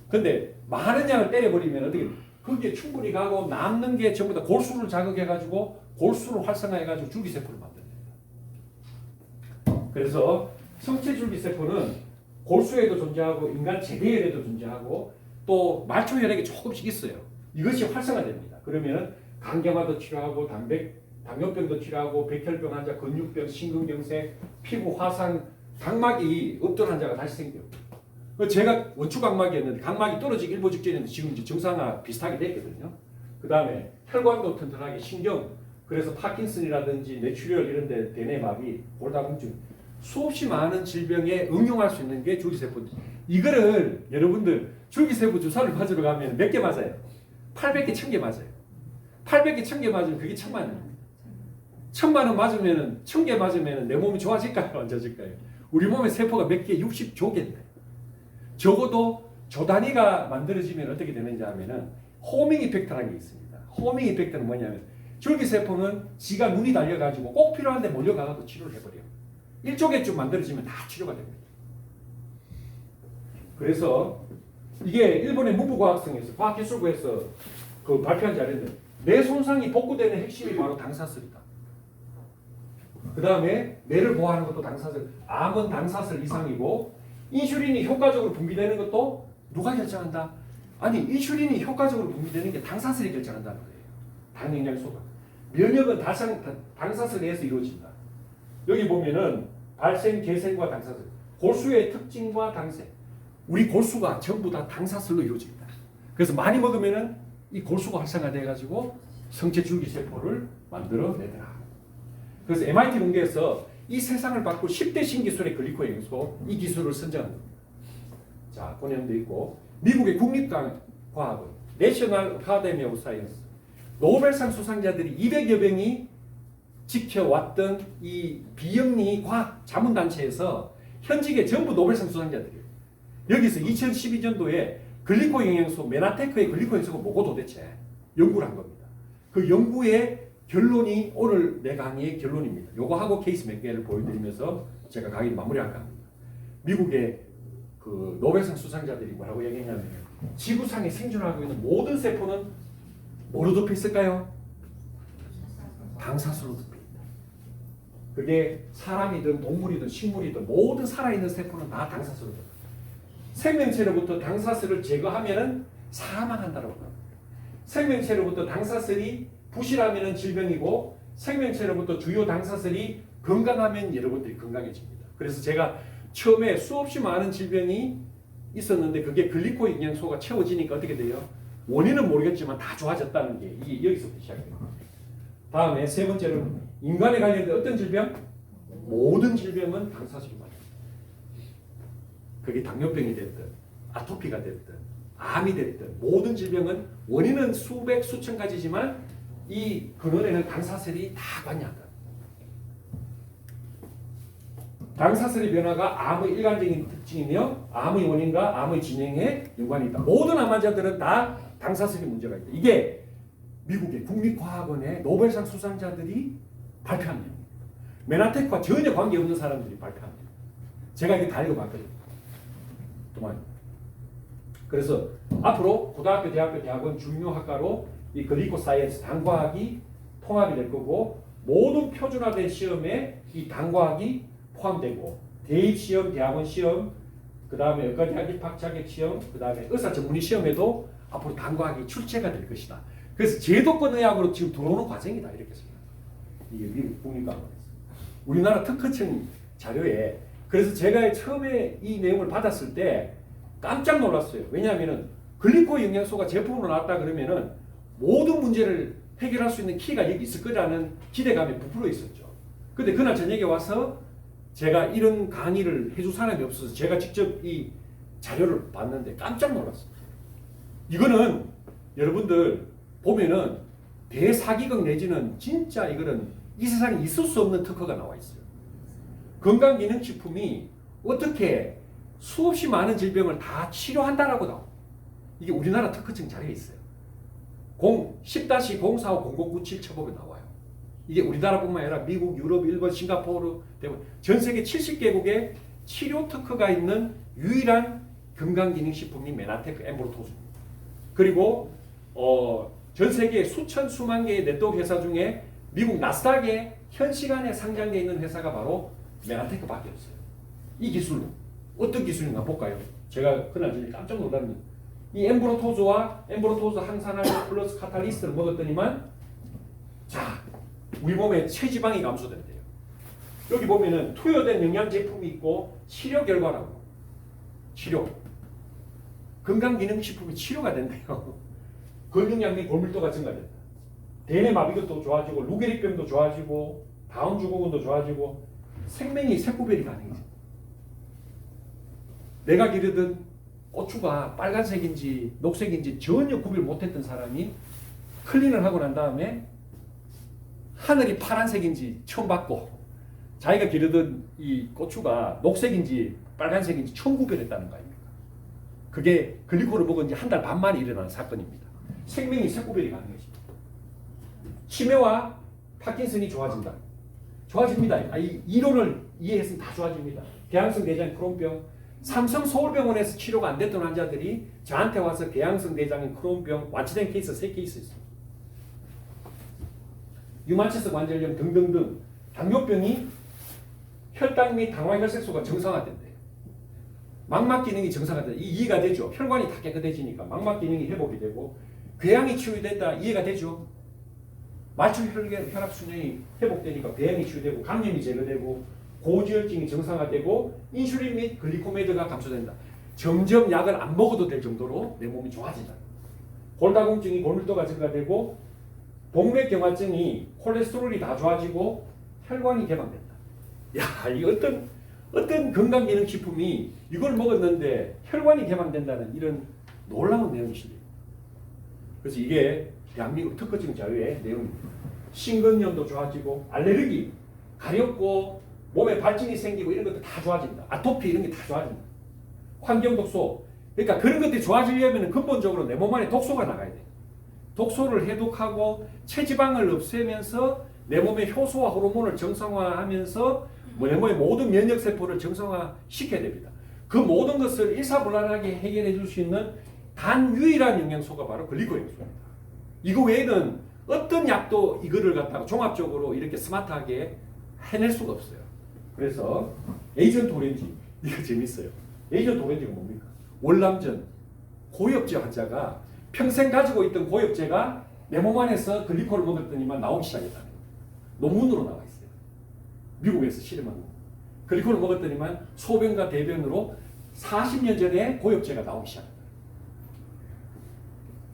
근데 많은 양을 때려버리면 어떻게 거기에 충분히 가고 남는 게 전부 다 골수를 자극해가지고 골수를 활성화해가지고 줄기세포를 만듭니다. 그래서 성체 줄기세포는 골수에도 존재하고 인간 제대혈에도 존재하고 또 말초혈액에 조금씩 있어요. 이것이 활성화됩니다. 그러면 간경화도 치료하고 당뇨병도 치료하고 백혈병 환자, 근육병, 심근경색, 피부 화상, 각막이 없던 환자가 다시 생겨요. 제가 원추각막이었는데 각막이 떨어지기 일보 직전이었는데 지금 이제 정상화 비슷하게 됐거든요. 그 다음에 혈관도 튼튼하게, 신경, 그래서 파킨슨이라든지 뇌출혈 이런 데 대뇌마비, 골다공증, 수없이 많은 질병에 응용할 수 있는 게 줄기세포. 이거를 여러분들 줄기세포 주사를 맞으러 가면 몇 개 맞아요? 800개, 1000개 맞아요. 800개, 1000개 맞으면 그게 1000만 원입니다. 1000만 원 맞으면은 1000개 맞으면은 내 몸이 좋아질까요? 안 좋아질까요? 우리 몸의 세포가 몇 개? 60조개인데. 적어도 조단위가 만들어지면 어떻게 되는지 하면은 호밍 이펙트라는 게 있습니다. 호밍 이펙트는 뭐냐면 줄기세포는 지가 눈이 달려가지고 꼭 필요한데 몰려가서 치료를 해버려요. 1조개쯤 만들어지면 다 치료가 됩니다. 그래서 이게 일본의 문부과학성에서 과학기술부에서 그 발표한 자료인데 뇌 손상이 복구되는 핵심이 바로 당사슬이다. 그 다음에 뇌를 보호하는 것도 당사슬, 암은 당사슬 이상이고 인슐린이 효과적으로 분비되는 것도 누가 결정한다? 아니 인슐린이 효과적으로 분비되는 게 당사슬이 결정한다는 거예요. 당영양소가. 면역은 당사슬에 의해서 이루어진다. 여기 보면은 발생, 개생과 당사슬, 골수의 특징과 당생. 우리 골수가 전부 다 당사슬로 이루어집니다. 그래서 많이 먹으면은 이 골수가 활성화돼 가지고 성체 줄기세포를 만들어내더라. 그래서 MIT 농계에서 이 세상을 바꿀 10대 신기술의 글리코 영양소 이 기술을 선정한 겁니다. 자, 본연도 있고 미국의 국립과학원 내셔널 아카데미 오브 사이언스 노벨상 수상자들이 200여 명이 지켜왔던 이 비영리 과학 자문단체에서 현직에 전부 노벨상 수상자들이에요. 여기서 2012년도에 글리코 영양소, 메나테크의 글리코 영양소가 뭐고 도대체 연구를 한 겁니다. 그 연구의 결론이 오늘 내 강의의 결론입니다. 요거 하고 케이스 몇 개를 보여드리면서 제가 강의를 마무리할까 합니다. 미국의 그 노벨상 수상자들이 뭐라고 얘기했냐면 지구상에 생존하고 있는 모든 세포는 뭐로 덮여 있을까요? 당사슬로 덮여 있다. 그게 사람이든 동물이든 식물이든 모든 살아있는 세포는 다 당사슬로 덮여 있다. 생명체로부터 당사슬을 제거하면은 사망한다고 합니다. 생명체로부터 당사슬이 부실하면 질병이고 생명체로부터 주요 당사슬이 건강하면 여러분들이 건강해집니다. 그래서 제가 처음에 수없이 많은 질병이 있었는데 그게 글리코 영양소가 채워지니까 어떻게 돼요? 원인은 모르겠지만 다 좋아졌다는 게 여기서부터 시작돼요. 다음에 세 번째로 인간에 관련된 어떤 질병? 모든 질병은 당사슬이 맞아요. 그게 당뇨병이 됐든 아토피가 됐든 암이 됐든 모든 질병은 원인은 수백 수천 가지지만 이 근원에는 당사슬이 다 관여한다. 당사슬의 변화가 암의 일반적인 특징이며 암의 원인과 암의 진행에 연관이 있다. 모든 암 환자들은 다 당사슬이 문제가 있다. 이게 미국의 국립과학원의 노벨상 수상자들이 발표한 내용입니다. 메나텍과 전혀 관계없는 사람들이 발표한 내용. 제가 이게 다 읽어봤거든요. 그래서 앞으로 고등학교, 대학교, 대학원 중요학과로 이 글리코 사이언스 당과학이 통합이 될 거고 모든 표준화된 시험에 이 당과학이 포함되고 대입 시험, 대학원 시험, 그 다음에 의과대학 입학 자격 시험, 그 다음에 의사 전문의 시험에도 앞으로 당과학이 출제가 될 것이다. 그래서 제도권 의학으로 지금 들어오는 과정이다 이렇게 생각합니다. 이게 미국 국립과학원에서 우리나라 특허청 자료에 그래서 제가 처음에 이 내용을 받았을 때 깜짝 놀랐어요. 왜냐하면은 글리코 영양소가 제품으로 나왔다 그러면은 모든 문제를 해결할 수 있는 키가 여기 있을 거라는 기대감에 부풀어 있었죠. 근데 그날 저녁에 와서 제가 이런 강의를 해줄 사람이 없어서 제가 직접 이 자료를 봤는데 깜짝 놀랐어요. 이거는 여러분들 보면은 대사기극 내지는 진짜 이거는 이 세상에 있을 수 없는 특허가 나와 있어요. 건강기능식품이 어떻게 수없이 많은 질병을 다 치료한다라고 나와. 이게 우리나라 특허청 자료에 있어요. 10-045097 처법에 나와요. 이게 우리나라뿐만 아니라 미국, 유럽, 일본, 싱가포르, 대부분 전 세계 70개국에 치료 특허가 있는 유일한 건강기능식품이 메나테크 엠브로토즈입니다. 그리고 전 세계 수천 수만 개의 네트워크 회사 중에 미국 나스닥에 현 시간에 상장되어 있는 회사가 바로 메나테크밖에 없어요. 이 기술로 어떤 기술인가 볼까요? 제가 그날 저녁에 깜짝 놀랐는데 이 엠브로토즈와 엠브로토즈 항산화제 플러스 카탈리스트를 먹었더니만 자 우리 몸에 체지방이 감소된대요. 여기 보면은 투여된 영양 제품이 있고 치료 결과라고. 치료. 건강기능식품이 치료가 된대요. 근육량 및 골밀도가 증가된다. 대뇌마비도 좋아지고 루게릭병도 좋아지고 다운증후군도 좋아지고 생명이 색구별이 가능해져. 내가 기르던 고추가 빨간색인지 녹색인지 전혀 구별 못했던 사람이 클린을 하고 난 다음에 하늘이 파란색인지 처음 봤고 자기가 기르던 이 고추가 녹색인지 빨간색인지 처음 구별했다는 거 아닙니까? 그게 글리코를 먹은 지 한 달 반 만에 일어난 사건입니다. 생명이 색구별이 가능해집니다. 치매와 파킨슨이 좋아진다. 좋아집니다. 이 이론을 이해했으면 다 좋아집니다. 개양성 대장 크론병, 삼성 서울병원에서 치료가 안 됐던 환자들이 저한테 와서 개양성 대장인 크론병 완치된 케이스 3케이스 있습니다. 유만체성 관절염 등등등 당뇨병이 혈당 및 당화혈색소가 정상화된대요. 망막 기능이 정상화된다. 이해가 되죠. 혈관이 다 깨끗해지니까 망막 기능이 회복이 되고 궤양이 치유된다. 이해가 되죠. 말초 혈압 순환이 회복되니까 궤양이 치유되고 감염이 제거되고 고지혈증이 정상화되고 인슐린 및 글리코메이드가 감소된다. 점점 약을 안 먹어도 될 정도로 내 몸이 좋아진다. 골다공증이 골밀도가 증가되고 동맥경화증이 콜레스테롤이 다 좋아지고 혈관이 개방된다. 야, 이 어떤 건강기능식품이 이걸 먹었는데 혈관이 개방된다는 이런 놀라운 내용이 실려요. 그래서 이게 대한민국 특허증 자료의 내용입니다. 심근염도 좋아지고 알레르기, 가렵고 몸에 발진이 생기고 이런 것도 다 좋아진다. 아토피 이런 게 다 좋아진다. 환경독소. 그러니까 그런 것들이 좋아지려면 근본적으로 내 몸 안에 독소가 나가야 돼. 독소를 해독하고 체지방을 없애면서 내 몸의 효소와 호르몬을 정상화하면서 내 몸의 모든 면역세포를 정상화시켜야 됩니다. 그 모든 것을 일사불란하게 해결해 줄 수 있는 단 유일한 영양소가 바로 글리코 영양소입니다. 이거 외에는 어떤 약도 이거를 갖다가 종합적으로 이렇게 스마트하게 해낼 수가 없어요. 그래서 에이전트 오렌지 이거 재밌어요. 에이전트 오렌지가 뭡니까? 월남전 고엽제 환자가 평생 가지고 있던 고엽제가 내 몸 안에서 글리코를 먹었더니만 나오기 시작했다는 거예요. 논문으로 나와 있어요. 미국에서 실험한 거. 글리코를 먹었더니만 소변과 대변으로 40년 전에 고엽제가 나오기 시작했다.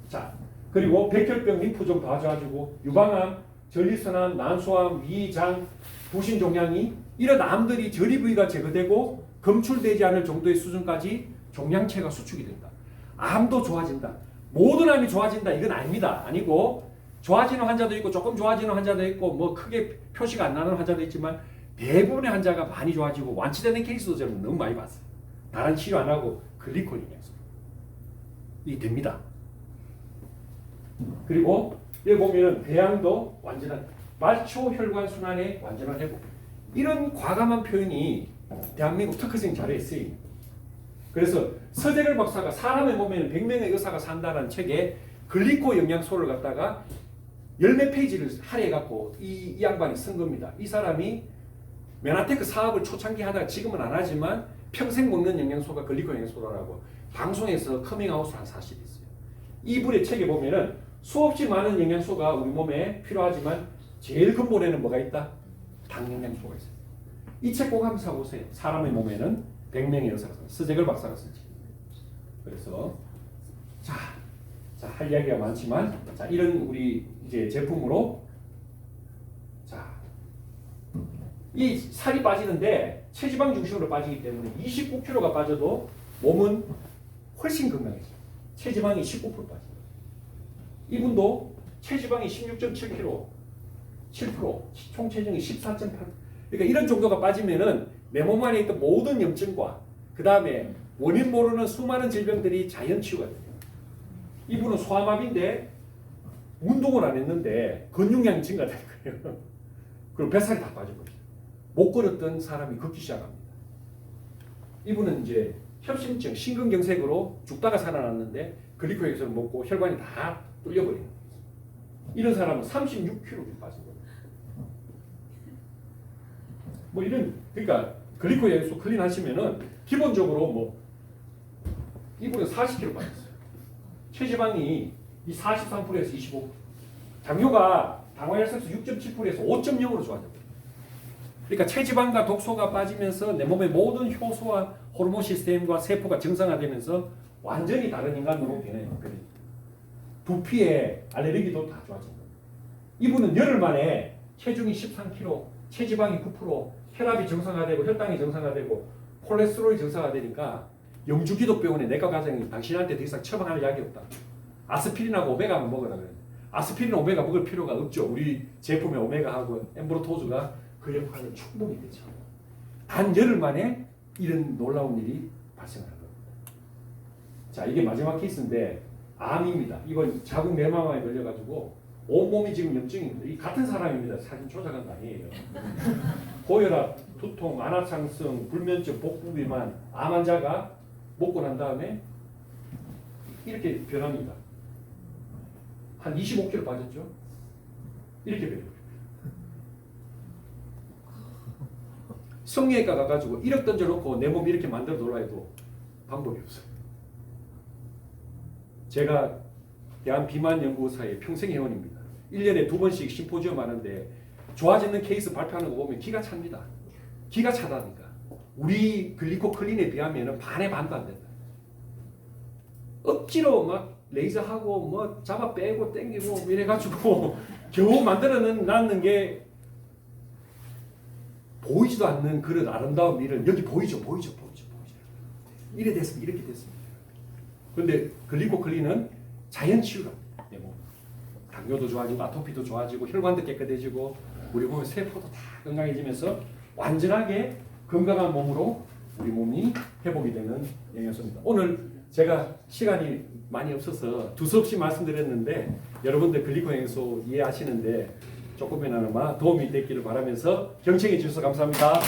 자, 그리고 백혈병, 림프종 다 좋아지고 유방암, 전립선암, 난소암, 위, 장, 부신 종양이 이런 암들이 저리 부위가 제거되고 검출되지 않을 정도의 수준까지 종양체가 수축이 된다. 암도 좋아진다. 모든 암이 좋아진다. 이건 아닙니다. 아니고 좋아지는 환자도 있고 조금 좋아지는 환자도 있고 뭐 크게 표시가 안 나는 환자도 있지만 대부분의 환자가 많이 좋아지고 완치되는 케이스도 저는 너무 많이 봤어요. 다른 치료 안 하고 글리코린 영양소. 이게 됩니다. 그리고 여기 보면은 배양도 완전한 말초 혈관 순환의 완전한 회복. 이런 과감한 표현이 대한민국 특허생 자료에 쓰입니다. 그래서 서재걸 박사가 사람의 몸에는 100명의 의사가 산다는 책에 글리코 영양소를 갖다가 열몇 페이지를 할애해갖고 이 양반이 쓴 겁니다. 이 사람이 메나테크 사업을 초창기 하다가 지금은 안 하지만 평생 먹는 영양소가 글리코 영양소라고 방송에서 커밍아웃을 한 사실이 있어요. 이분의 책에 보면은 수없이 많은 영양소가 우리 몸에 필요하지만 제일 근본에는 뭐가 있다? 당 영양소가 있어요. 이 책 꼭 한번 사보세요. 사람의 몸에는 100명의 의사가 쓴 스제글 박사가 쓴 책입니다. 그래서 자, 할 이야기가 많지만 자, 이런 우리 이제 제품으로 자, 이 살이 빠지는데 체지방 중심으로 빠지기 때문에 29kg가 빠져도 몸은 훨씬 건강해져요. 체지방이 19% 빠져요. 이분도 체지방이 16.7kg, 7%, 총 체중이 14.8%. 그러니까 이런 정도가 빠지면은 내 몸 안에 있던 모든 염증과 그 다음에 원인 모르는 수많은 질병들이 자연 치유가 돼요. 이분은 소아마비인데 운동을 안 했는데 근육량이 증가된 거예요. 그리고 뱃살이 다 빠져버려요. 못 걸었던 사람이 걷기 시작합니다. 이분은 이제 협심증, 심근경색으로 죽다가 살아났는데 글리코액을 먹고 혈관이 다 뚫려버리는 거예요. 이런 사람은 36kg 빠진 거예요. 뭐 이런 그러니까 글리코액수 클린 하시면은 기본적으로 뭐 이분은 40kg 빠졌어요. 체지방이 이 43%에서 25%. 당뇨가 당화혈색소 6.7%에서 5.0으로 좋아져요. 그러니까 체지방과 독소가 빠지면서 내 몸의 모든 효소와 호르몬 시스템과 세포가 정상화되면서 완전히 다른 인간으로 변해요. 두피에 알레르기도 다 좋아진 거예요. 이분은 열흘 만에 체중이 13kg, 체지방이 9%, 혈압이 정상화되고 혈당이 정상화되고 콜레스테롤이 정상화되니까 영주기독병원에 내과 과장이 당신한테 더 이상 처방할 약이 없다. 아스피린하고 오메가만 먹으라 그래요. 아스피린, 오메가 먹을 필요가 없죠. 우리 제품의 오메가하고 엠브로토즈가 그 역할을 충분히 되죠. 단 열흘 만에 이런 놀라운 일이 발생하는 겁니다. 자, 이게 마지막 케이스인데 암입니다. 이번 자궁 내막암에 걸려가지고 온몸이 지금 염증입니다. 이 같은 사람입니다. 사진 조작한 거 아니에요. 고혈압, 두통, 안압상승, 불면증, 복부 비만, 암 환자가 먹고 난 다음에 이렇게 변합니다. 한 25kg 빠졌죠? 이렇게 변해요. 성형외과 가가지고 1억 던져놓고 내 몸 이렇게 만들어 놓으라 해도 방법이 없어요. 제가 대한비만연구사의 평생 회원입니다. 1년에 2번씩 심포지엄 하는데 좋아지는 케이스 발표하는 거 보면 기가 찹니다. 기가 차다니까. 우리 글리코 클린에 비하면 반의 반도 안 된다. 억지로 막 레이저하고 뭐 잡아 빼고 땡기고 이래가지고 겨우 만들어놨는 게 보이지도 않는 그런 아름다운 미를 여기 보이죠. 이래 됐습니다. 이렇게 됐습니다. 그런데 글리코 클린은 자연 치유랍니다. 당뇨도 좋아지고 아토피도 좋아지고 혈관도 깨끗해지고 우리 몸의 세포도 다 건강해지면서 완전하게 건강한 몸으로 우리 몸이 회복이 되는 영양소입니다. 오늘 제가 시간이 많이 없어서 두서없이 말씀드렸는데 여러분들 글리코 영양소 이해하시는데 조금이나마 도움이 됐기를 바라면서 경청해 주셔서 감사합니다.